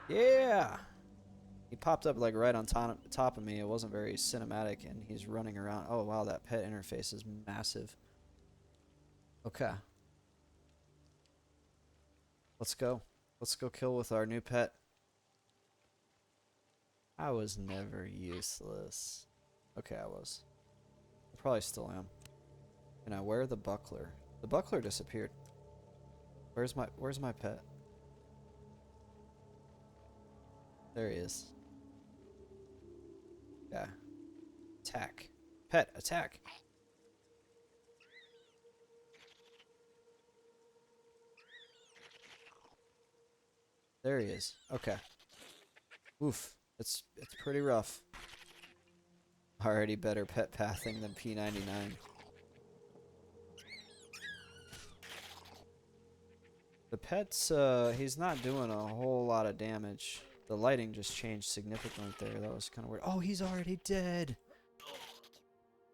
Yeah! He popped up like right on top of me. It wasn't very cinematic and he's running around. Oh, wow, that pet interface is massive. Okay. Let's go. Let's go kill with our new pet. I was never useless. Okay, I was. I probably still am. Can I wear the buckler? The buckler disappeared. Where's my pet? There he is. Yeah. Attack. Pet, attack. There he is. Okay. Oof. It's pretty rough. Already better pet pathing than P99. The pet's he's not doing a whole lot of damage. The lighting just changed significantly there. That was kind of weird. Oh, he's already dead.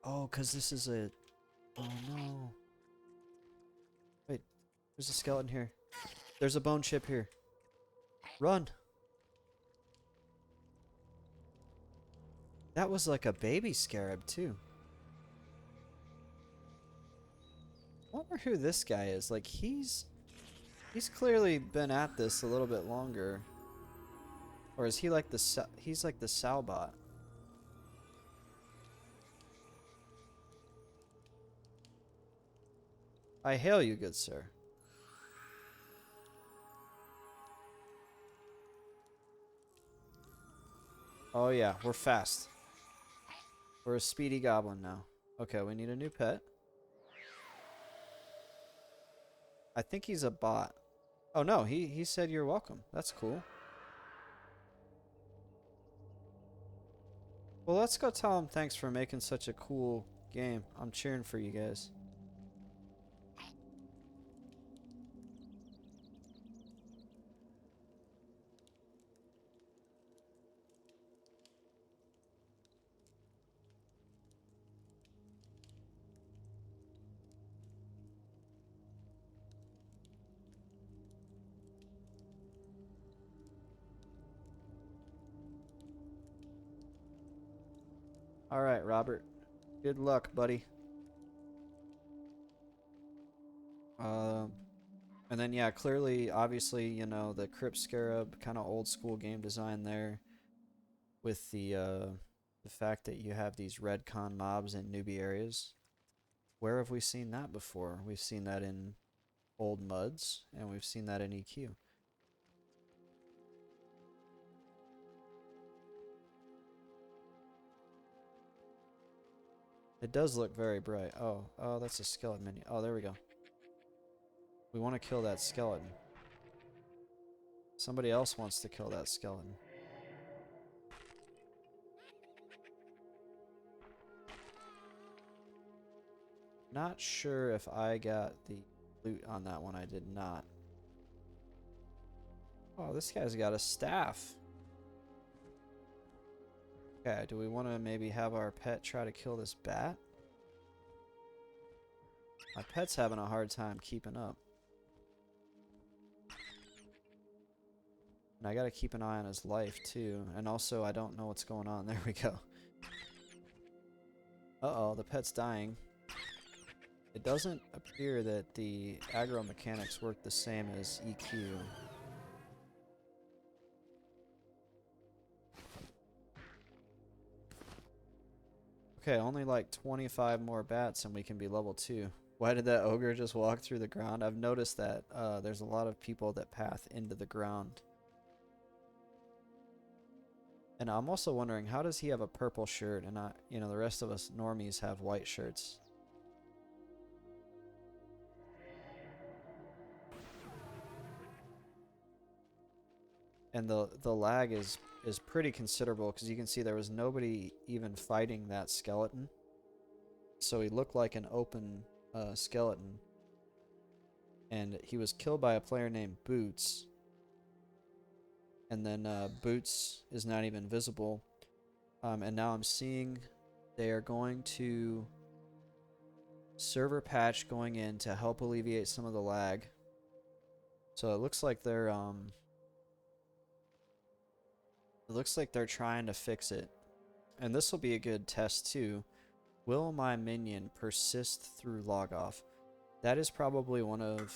Oh, cuz this is a oh no. Wait. There's a skeleton here. There's a bone chip here. Run. That was like a baby scarab too. I wonder who this guy is. Like he's clearly been at this a little bit longer. Or is he like he's like the Salbot? I hail you, good sir. Oh yeah, we're fast. We're a speedy goblin now. Okay, we need a new pet. I think he's a bot. Oh no, he said you're welcome. That's cool. Well, let's go tell him thanks for making such a cool game. I'm cheering for you guys. All right, Robert. Good luck, buddy. And then yeah, clearly, obviously, you know, the Crypt Scarab, kind of old school game design there, with the fact that you have these redcon mobs in newbie areas. Where have we seen that before? We've seen that in old muds, and we've seen that in EQ. It does look very bright. Oh, that's a skeleton menu. Oh, there we go. We want to kill that skeleton. Somebody else wants to kill that skeleton. Not sure if I got the loot on that one. I did not. Oh, this guy's got a staff. Okay, do we want to maybe have our pet try to kill this bat? My pet's having a hard time keeping up. And I gotta keep an eye on his life too. And also, I don't know what's going on. There we go. Uh-oh, the pet's dying. It doesn't appear that the aggro mechanics work the same as EQ. Okay, only like 25 more bats and we can be level 2. Why did that ogre just walk through the ground? I've noticed that there's a lot of people that path into the ground. And I'm also wondering, how does he have a purple shirt and not, you know, the rest of us normies have white shirts? And the lag is pretty considerable because you can see there was nobody even fighting that skeleton. So he looked like an open skeleton. And he was killed by a player named Boots. And then Boots is not even visible. And now I'm seeing they are going to server patch going in to help alleviate some of the lag. So it looks like they're trying to fix it. And this will be a good test too. Will my minion persist through logoff? That is probably one of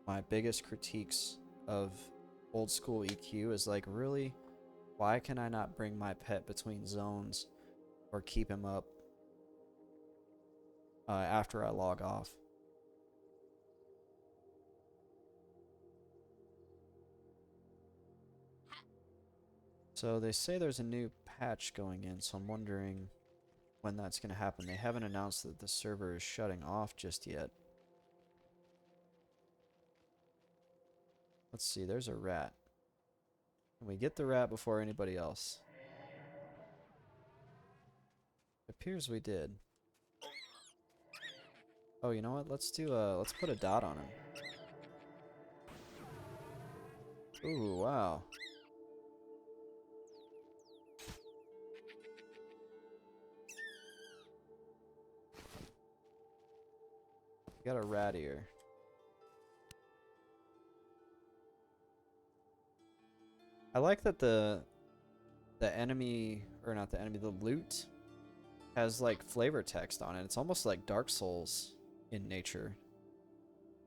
my biggest critiques of old school EQ is like, really, why can I not bring my pet between zones or keep him up after I log off? So they say there's a new patch going in, so I'm wondering when that's going to happen. They haven't announced that the server is shutting off just yet. Let's see, there's a rat. Can we get the rat before anybody else? It appears we did. Oh, you know what? Let's put a dot on him. Ooh, wow. Got a rat ear. I like that the enemy, or not the enemy, the loot has like flavor text on it. It's almost like Dark Souls in nature.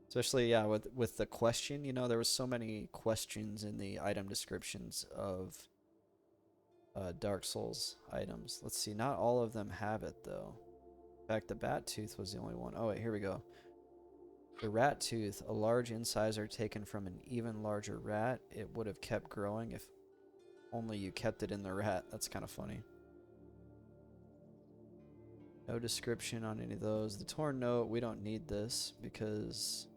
Especially, yeah, with the question, you know, there was so many questions in the item descriptions of Dark Souls items. Let's see, not all of them have it though. In fact, the bat tooth was the only one. Oh wait, here we go. The rat tooth, a large incisor taken from an even larger rat. It would have kept growing if only you kept it in the rat. That's kind of funny. No description on any of those. The torn note, we don't need this because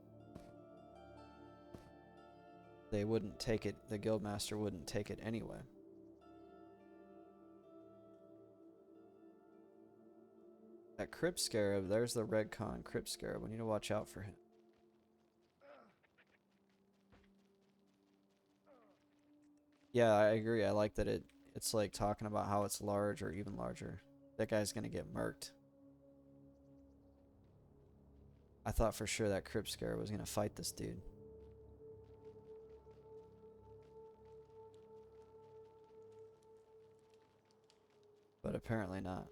they wouldn't take it. The guildmaster wouldn't take it anyway. That Crypt Scarab, there's the Redcon Crypt Scarab. We need to watch out for him. Yeah, I agree. I like that it's like talking about how it's large or even larger. That guy's gonna get murked. I thought for sure that Crypt Scarab was gonna fight this dude. But apparently not.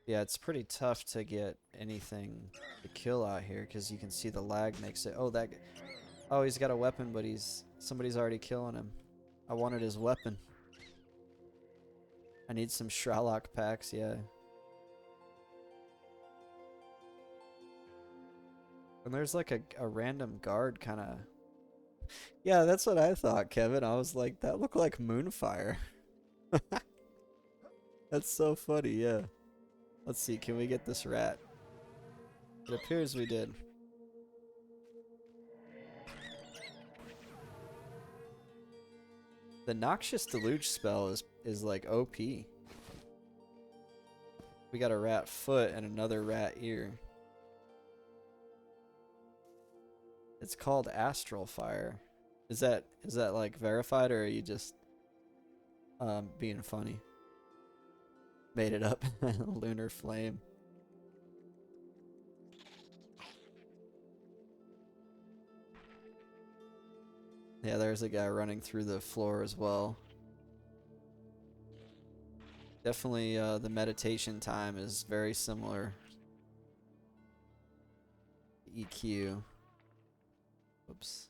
Yeah, it's pretty tough to get anything to kill out here because you can see the lag makes it. Oh, he's got a weapon, but somebody's already killing him. I wanted his weapon. I need some Shralock packs, yeah. And there's like a random guard kind of. Yeah, that's what I thought, Kevin. I was like, that looked like Moonfire. That's so funny, yeah. Let's see, can we get this rat? It appears we did. The Noxious Deluge spell is like OP. We got a rat foot and another rat ear. It's called Astral Fire. Is that like verified, or are you just being funny? Made it up. Lunar Flame. Yeah, there's a guy running through the floor as well. Definitely the meditation time is very similar. EQ. Oops.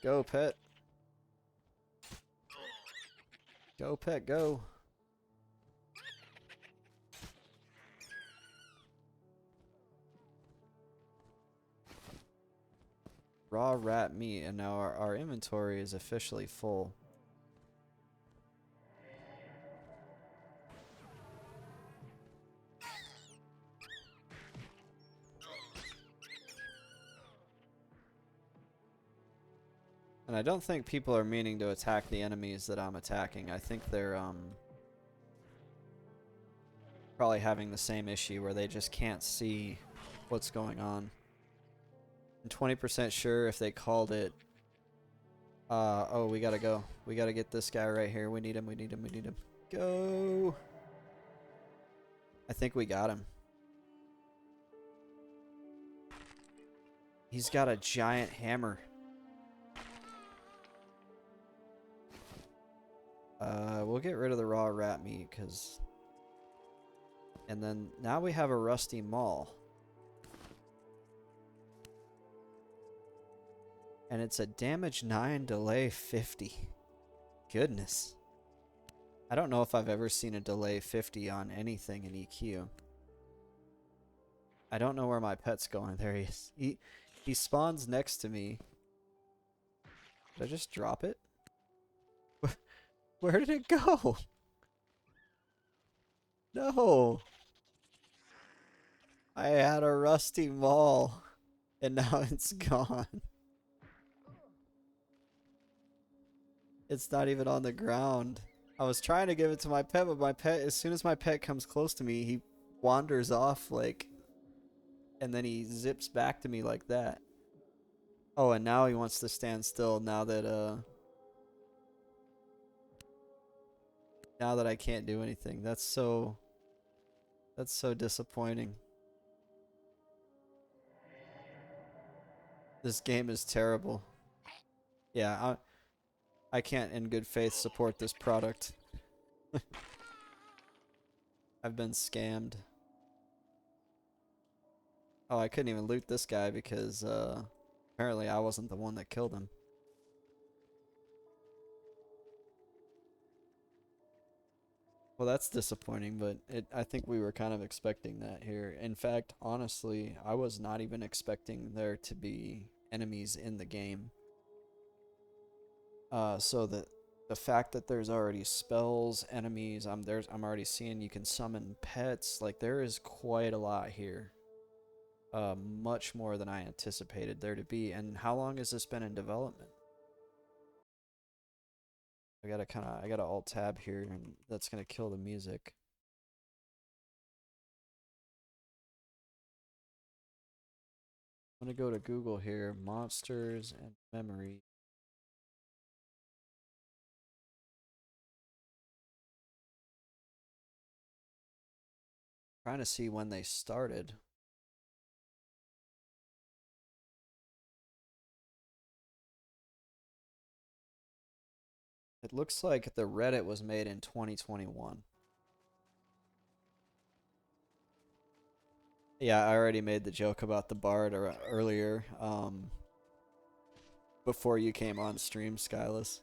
Go, pet. Go, pet, go. Raw rat meat, and now our inventory is officially full. And And I don't think people are meaning to attack the enemies that I'm attacking. I think they're probably having the same issue where they just can't see what's going on. I'm 20% sure if they called it, oh, we gotta go. We gotta get this guy right here. We need him, we need him, we need him. Go! I think we got him. He's got a giant hammer. We'll get rid of the raw rat meat, because... And then, now we have a rusty maul. And it's a damage 9, delay 50. Goodness. I don't know if I've ever seen a delay 50 on anything in EQ. I don't know where my pet's going. There he is. He spawns next to me. Did I just drop it? Where did it go? No. I had a rusty maul. And now it's gone. It's not even on the ground. I was trying to give it to my pet, but my pet, as soon as my pet comes close to me, he wanders off like, and then he zips back to me like that. Oh, and now he wants to stand still now that I can't do anything. That's so disappointing. This game is terrible. Yeah, I can't in good faith support this product. I've been scammed. Oh, I couldn't even loot this guy because apparently I wasn't the one that killed him. Well, that's disappointing, but I think we were kind of expecting that here. In fact, honestly, I was not even expecting there to be enemies in the game. So the fact that there's already spells, enemies, I'm already seeing you can summon pets. Like, there is quite a lot here. Much more than I anticipated there to be. And how long has this been in development? I gotta alt tab here, and that's gonna kill the music. I'm gonna go to Google here, monsters and memory. Trying to see when they started. It looks like the Reddit was made in 2021. Yeah, I already made the joke about the bard earlier, before you came on stream, Skyless.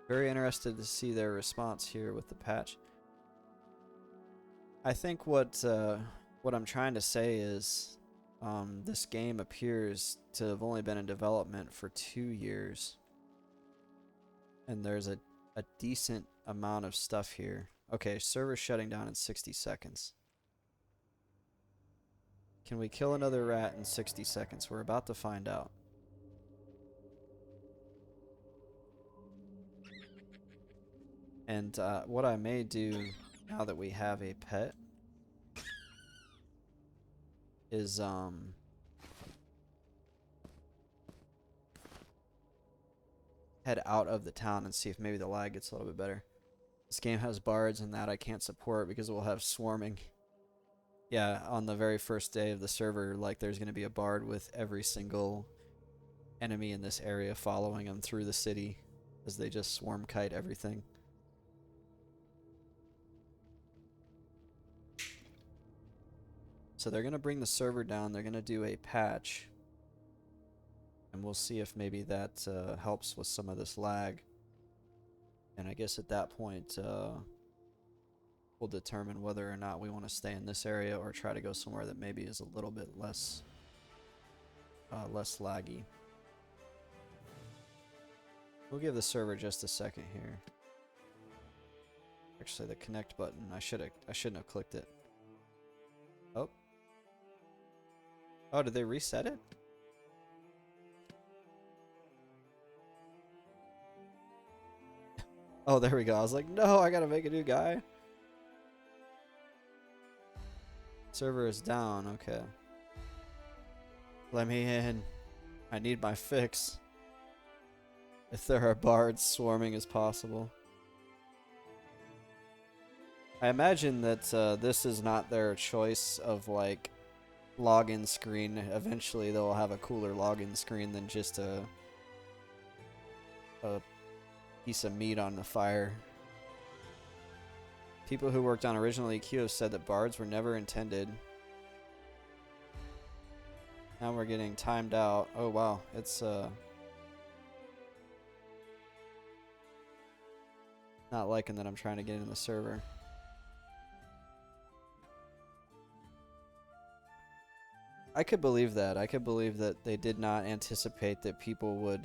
Very interested to see their response here with the patch. I think what I'm trying to say is this game appears to have only been in development for 2 years. And there's a decent amount of stuff here. Okay, server shutting down in 60 seconds. Can we kill another rat in 60 seconds? We're about to find out. And what I may do now that we have a pet is head out of the town and see if maybe the lag gets a little bit better. This game has bards and that I can't support because it will have swarming. Yeah, on the very first day of the server, like, there's going to be a bard with every single enemy in this area following them through the city as they just swarm kite everything. So they're going to bring the server down, they're going to do a patch, and we'll see if maybe that helps with some of this lag. And I guess at that point, we'll determine whether or not we want to stay in this area or try to go somewhere that maybe is a little bit less laggy. We'll give the server just a second here. Actually, the connect button, I shouldn't have clicked it. Oh. Oh, did they reset it? Oh, there we go. I was like, no, I gotta make a new guy. Server is down. Okay. Let me in. I need my fix. If there are bards swarming as possible. I imagine that this is not their choice of like login screen. Eventually they'll have a cooler login screen than just a piece of meat on the fire. People who worked on original EQ have said that bards were never intended. Now we're getting timed out. Oh wow, it's not liking that I'm trying to get in the server. I could believe that. I could believe that they did not anticipate that people would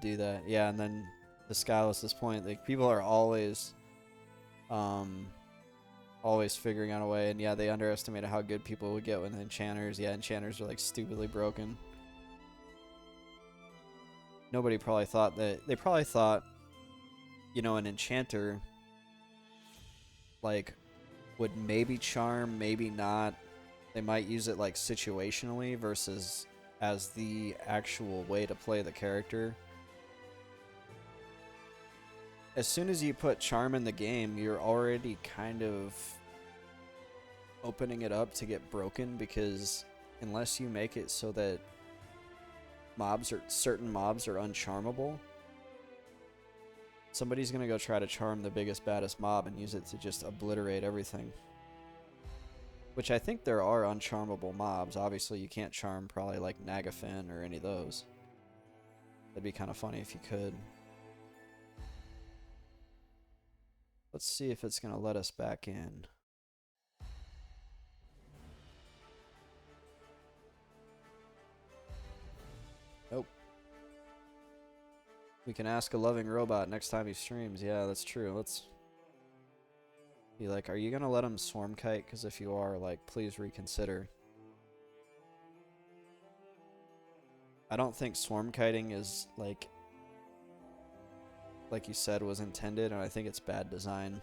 do that. Yeah, and then to Skyless's point, like people are always always figuring out a way, and yeah, they underestimated how good people would get with enchanters. Yeah, enchanters are like stupidly broken. Nobody probably thought that. They probably thought, you know, an enchanter like would maybe charm, maybe not. They might use it like situationally versus as the actual way to play the character. As soon as you put charm in the game, you're already kind of opening it up to get broken, because unless you make it so that certain mobs are uncharmable, somebody's gonna go try to charm the biggest, baddest mob and use it to just obliterate everything. Which I think there are uncharmable mobs. Obviously, you can't charm probably like Nagafin or any of those. That'd be kind of funny if you could. Let's see if it's gonna let us back in. Nope. We can ask a loving robot next time he streams. Yeah, that's true. Let's be like, are you gonna let him swarm kite? Because if you are, like, please reconsider. I don't think swarm kiting is like you said was intended, and I think it's bad design.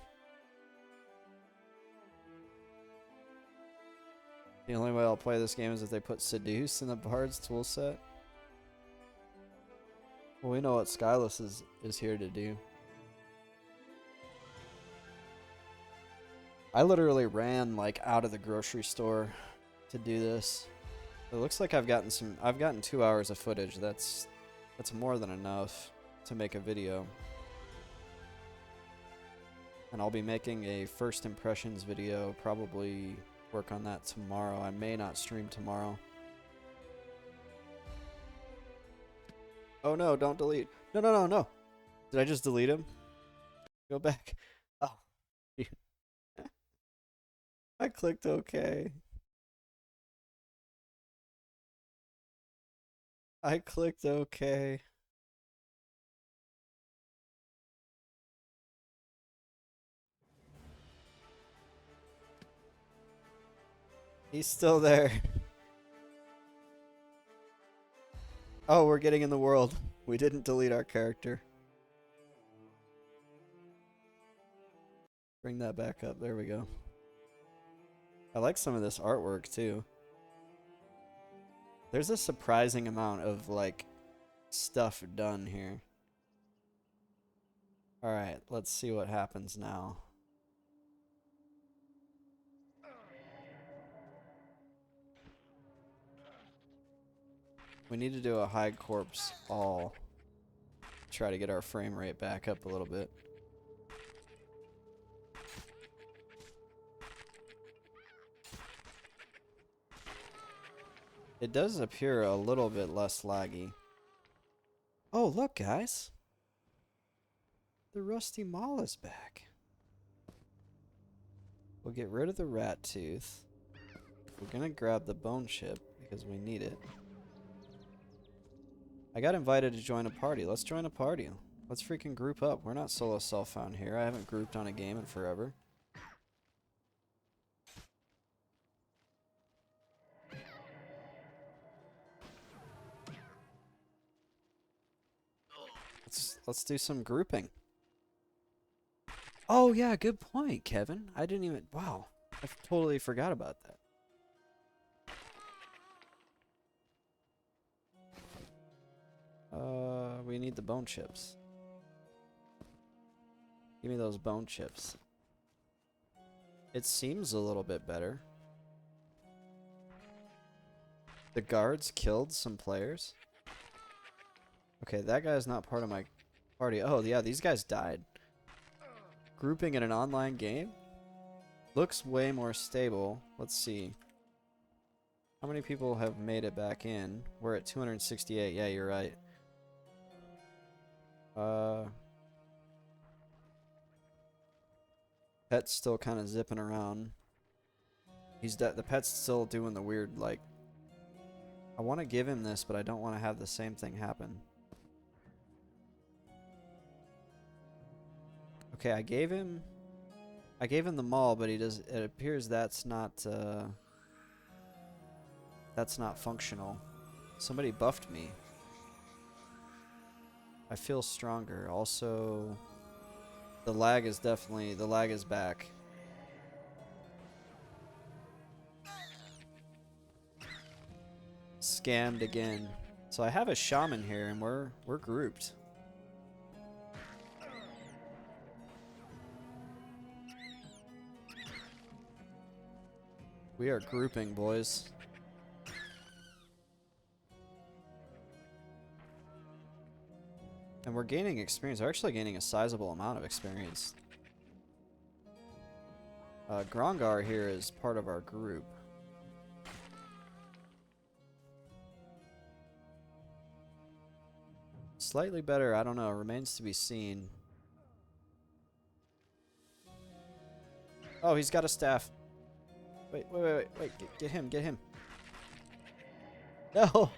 The only way I'll play this game is if they put Seduce in the Bard's toolset. Well, we know what Skyless is here to do. I literally ran like out of the grocery store to do this. It looks like I've gotten 2 hours of footage. That's more than enough to make a video. And I'll be making a first impressions video, probably work on that tomorrow. I may not stream tomorrow. Oh no, don't delete. No, no, no, no. Did I just delete him? Go back. Oh. I clicked OK. I clicked OK. He's still there. Oh, we're getting in the world. We didn't delete our character. Bring that back up. There we go. I like some of this artwork too. There's a surprising amount of like stuff done here. Alright, let's see what happens now. We need to do a high corpse all. Try to get our frame rate back up a little bit. It does appear a little bit less laggy. Oh, look, guys. The Rusty Maul is back. We'll get rid of the rat tooth. We're gonna grab the bone chip because we need it. I got invited to join a party. Let's join a party. Let's freaking group up. We're not solo self-found here. I haven't grouped on a game in forever. let's do some grouping. Oh yeah, good point, Kevin. I didn't even. Wow, I totally forgot about that. We need the bone chips. Give me those bone chips. It seems a little bit better. The guards killed some players. Okay, that guy's not part of my party. Oh, yeah, these guys died. Grouping in an online game? Looks way more stable. Let's see. How many people have made it back in? We're at 268. Yeah, you're right. Pet's still kind of zipping around. The pet's still doing the weird, like, I want to give him this, but I don't want to have the same thing happen. Okay, I gave him the maul, but it appears that's not functional. Somebody buffed me. I feel stronger. Also, the lag is back. Scammed again. So I have a shaman here, and we're grouped. We are grouping, boys. And we're gaining experience. We're actually gaining a sizable amount of experience. Grongar here is part of our group. Slightly better, I don't know. Remains to be seen. Oh, he's got a staff. Wait. Get him. No!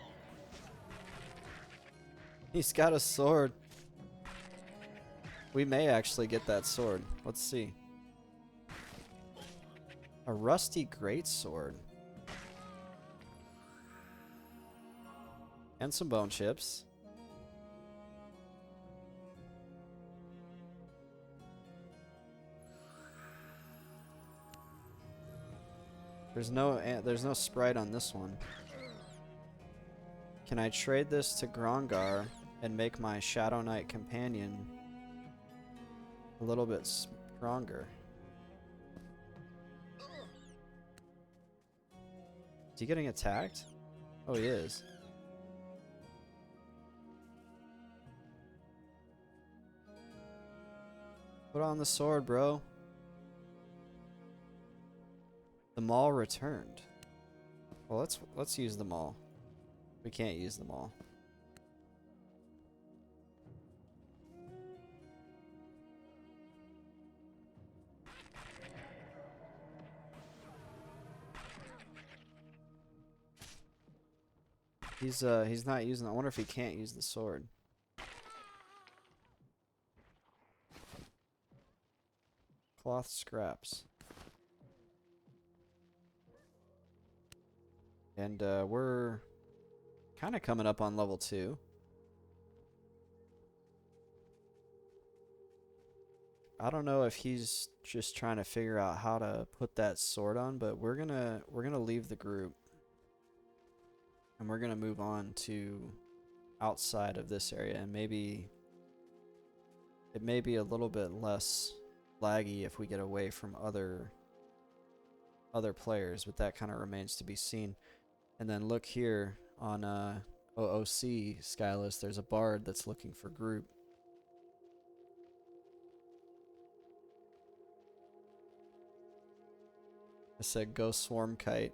He's got a sword. We may actually get that sword. Let's see. A rusty greatsword. And some bone chips. There's no sprite on this one. Can I trade this to Grongar and make my Shadow Knight companion a little bit stronger? Is he getting attacked? Oh, he is. Put on the sword, bro. The maul returned. Well, let's use the maul. We can't use the maul. He's not using. I wonder if he can't use the sword. Cloth scraps. And we're kind of coming up on level 2. I don't know if he's just trying to figure out how to put that sword on, but we're gonna leave the group. And we're gonna move on to outside of this area, and maybe it may be a little bit less laggy if we get away from other players, but that kind of remains to be seen. And then look here on OOC Skylist, there's a bard that's looking for group. I said go swarm kite.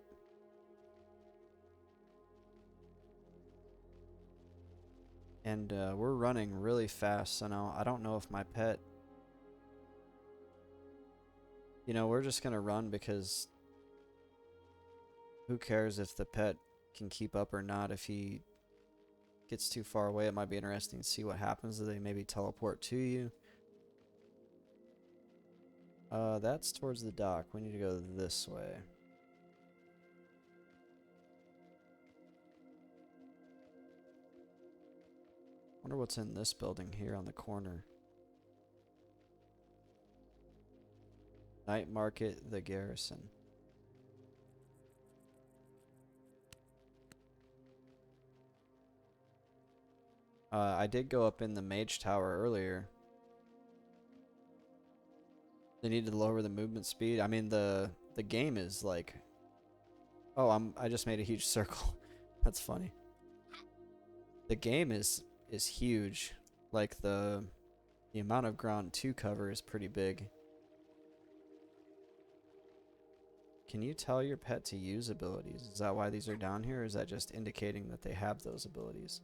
And we're running really fast, so now I don't know if my pet... You know, we're just going to run because who cares if the pet can keep up or not. If he gets too far away, it might be interesting to see what happens. Do they maybe teleport to you? That's towards the dock. We need to go this way. Wonder what's in this building here on the corner. Night Market, the Garrison. I did go up in the Mage Tower earlier. They need to lower the movement speed. I mean, the game is like... Oh, I just made a huge circle. That's funny. The game is huge. Like, the amount of ground to cover is pretty big. Can you tell your pet to use abilities? Is that why these are down here, or is that just indicating that they have those abilities?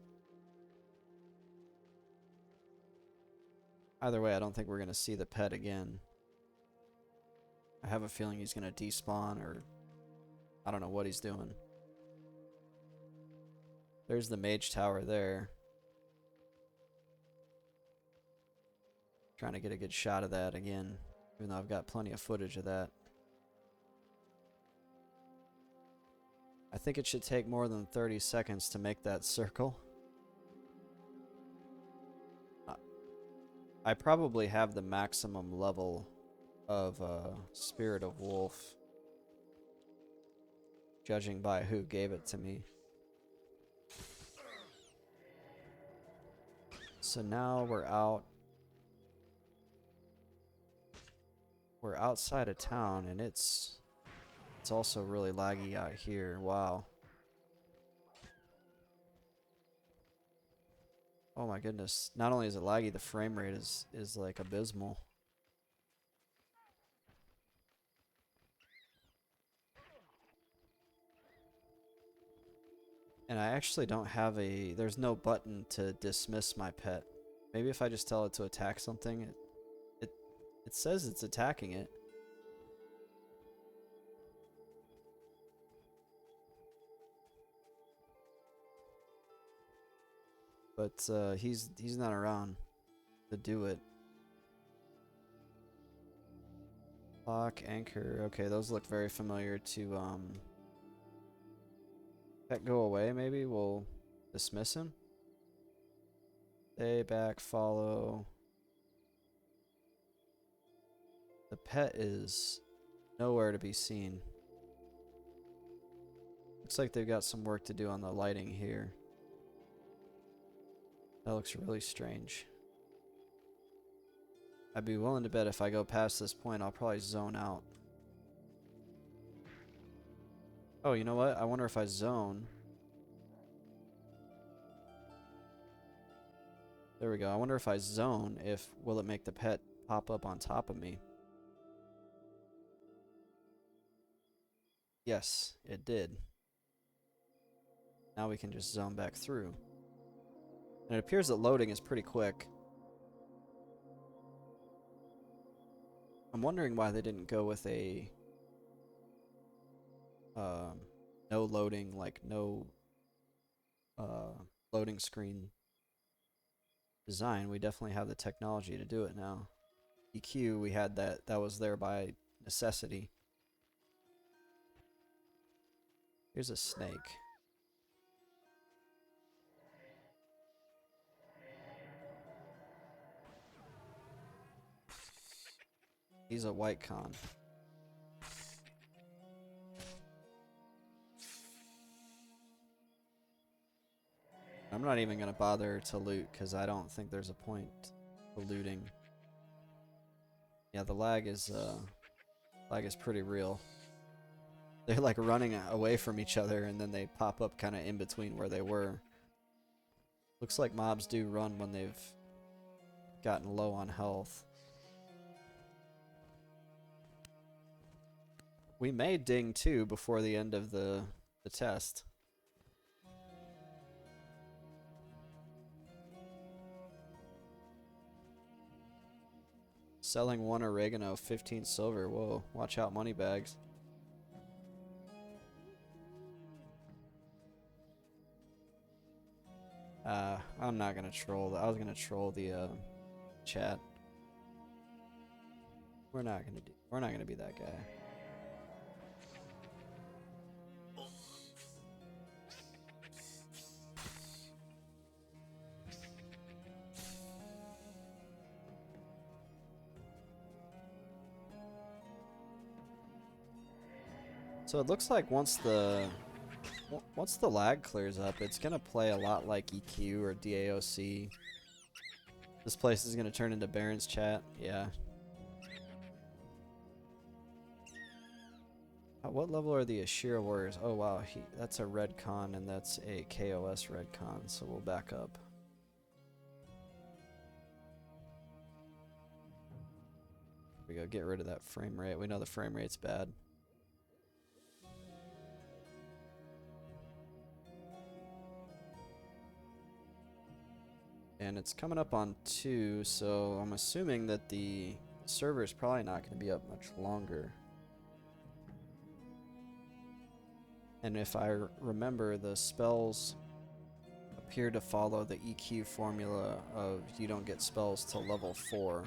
Either way, I don't think we're going to see the pet again. I have a feeling he's going to despawn, or I don't know what he's doing. There's the Mage Tower there. Trying to get a good shot of that again, even though I've got plenty of footage of that. I think it should take more than 30 seconds to make that circle. I probably have the maximum level of Spirit of Wolf, judging by who gave it to me. So now we're out. We're outside of town, and it's also really laggy out here. Wow. Oh my goodness. Not only is it laggy, the frame rate is like abysmal. And I actually don't have there's no button to dismiss my pet. Maybe if I just tell it to attack something, it says it's attacking it. But he's not around to do it. Lock, anchor. Okay, those look very familiar to pet go away. Maybe we'll dismiss him. Stay back, follow. The pet is nowhere to be seen. Looks like they've got some work to do on the lighting here. That looks really strange. I'd be willing to bet if I go past this point, I'll probably zone out. Oh, you know what? I wonder if I zone. There we go. I wonder if I zone, will it make the pet pop up on top of me? Yes, it did. Now we can just zone back through. And it appears that loading is pretty quick. I'm wondering why they didn't go with a no loading, like no loading screen design. We definitely have the technology to do it now. EQ, we had that was there by necessity. Here's a snake. He's a white con. I'm not even gonna bother to loot because I don't think there's a point to looting. Yeah, the lag is pretty real. They're like running away from each other and then they pop up kind of in between where they were. Looks like mobs do run when they've gotten low on health. We may ding too before the end of the test. Selling 1 oregano, 15 silver. Whoa, watch out, money bags. I'm not gonna troll. I was gonna troll the chat. We're not gonna be that guy. So it looks like once the lag clears up, it's gonna play a lot like EQ or DAOC. This place is gonna turn into Baron's chat. Yeah. What level are the Ashira warriors? Oh wow, that's a red con and that's a KOS red con, so we'll back up. Here we go, get rid of that frame rate. We know the frame rate's bad. And it's coming up on 2, so I'm assuming that the server is probably not going to be up much longer. And if I remember, the spells appear to follow the EQ formula of you don't get spells till level 4.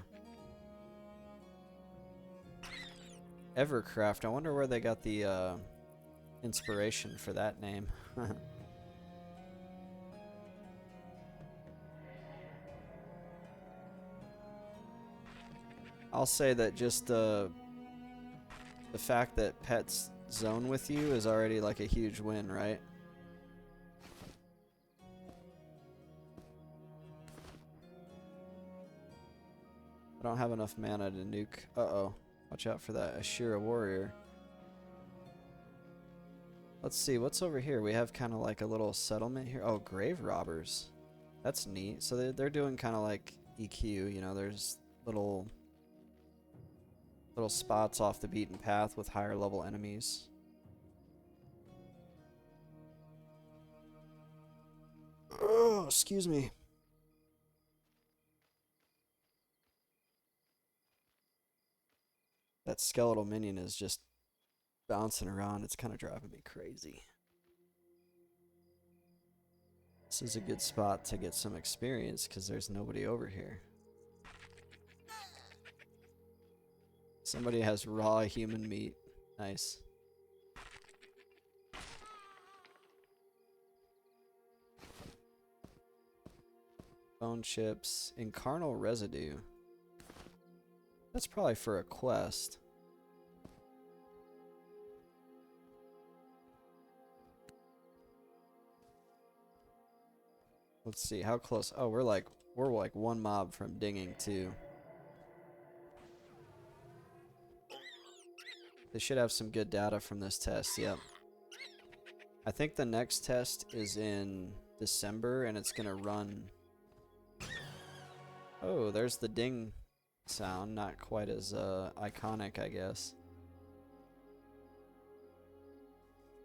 Evercraft, I wonder where they got the inspiration for that name. I'll say that just the fact that pets zone with you is already like a huge win, right? I don't have enough mana to nuke. Uh-oh. Watch out for that Ashira warrior. Let's see, what's over here? We have kind of like a little settlement here. Oh, grave robbers. That's neat. So they're doing kind of like EQ, you know, there's little spots off the beaten path with higher level enemies. Oh, excuse me. That skeletal minion is just bouncing around. It's kind of driving me crazy. This is a good spot to get some experience because there's nobody over here. Somebody has raw human meat. Nice. Bone chips. Incarnal residue. That's probably for a quest. Let's see, how close? Oh, we're like one mob from dinging too. They should have some good data from this test, yep. I think the next test is in December and it's gonna run. Oh, there's the ding sound, not quite as iconic, I guess.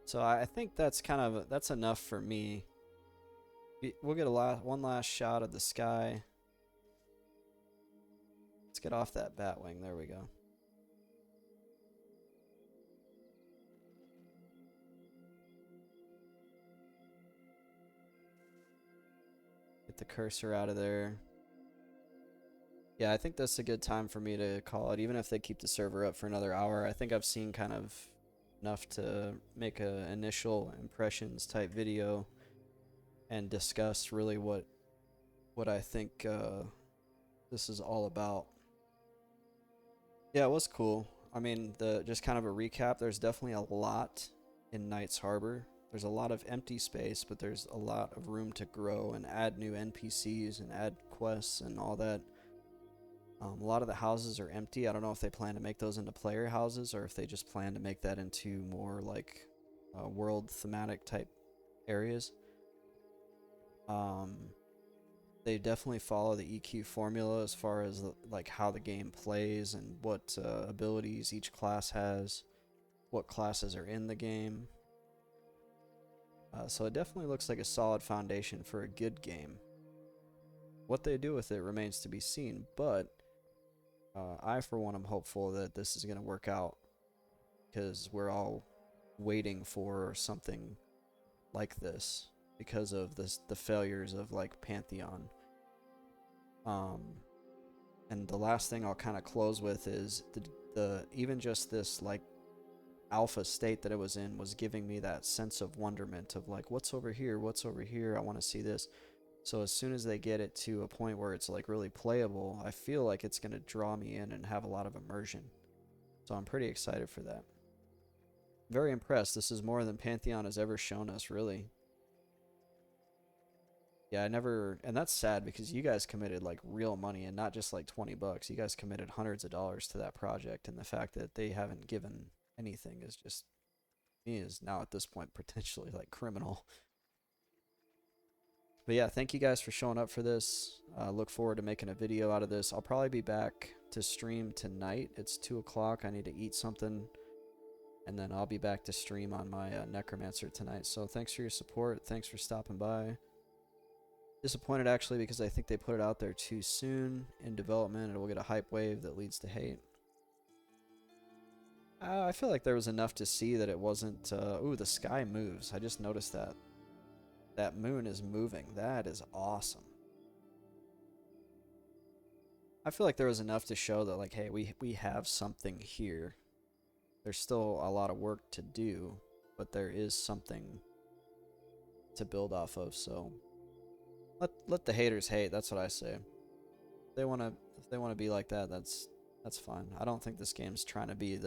So I think that's kind of, that's enough for me. We'll get one last shot of the sky. Let's get off that batwing. There we go. Get the cursor out of there. Yeah, I think that's a good time for me to call it, even if they keep the server up for another hour. I think I've seen kind of enough to make a initial impressions type video and discuss really what I think this is all about. Yeah, it was cool. I mean, just kind of a recap, there's definitely a lot in Knight's Harbor. There's a lot of empty space, but there's a lot of room to grow and add new NPCs and add quests and all that. A lot of the houses are empty. I don't know if they plan to make those into player houses or if they just plan to make that into more like world thematic type areas. They definitely follow the EQ formula as far as like how the game plays and what abilities each class has, what classes are in the game. So it definitely looks like a solid foundation for a good game. What they do with it remains to be seen, but I, for one, am hopeful that this is going to work out because we're all waiting for something like this because of the failures of like Pantheon. And the last thing I'll kind of close with is the even just this like alpha state that it was in was giving me that sense of wonderment of like, what's over here? What's over here? I want to see this. So as soon as they get it to a point where it's like really playable, I feel like it's going to draw me in and have a lot of immersion. So I'm pretty excited for that. Very impressed. This is more than Pantheon has ever shown us, really. Yeah, I never, and that's sad because you guys committed like real money and not just like 20 bucks. You guys committed hundreds of dollars to that project, and the fact that they haven't given anything is just, me, is now at this point potentially like criminal. But yeah, thank you guys for showing up for this. Look forward to making a video out of this. I'll probably be back to stream tonight. It's 2 o'clock. I need to eat something, and then I'll be back to stream on my Necromancer tonight. So thanks for your support. Thanks for stopping by. Disappointed actually because I think they put it out there too soon in development, and it will get a hype wave that leads to hate. I feel like there was enough to see that it wasn't. Ooh, the sky moves. I just noticed that. That moon is moving. That is awesome. I feel like there was enough to show that, like, hey, we have something here. There's still a lot of work to do, but there is something to build off of. So let the haters hate. That's what I say. If they wanna be like that, that's fine. I don't think this game's trying to be the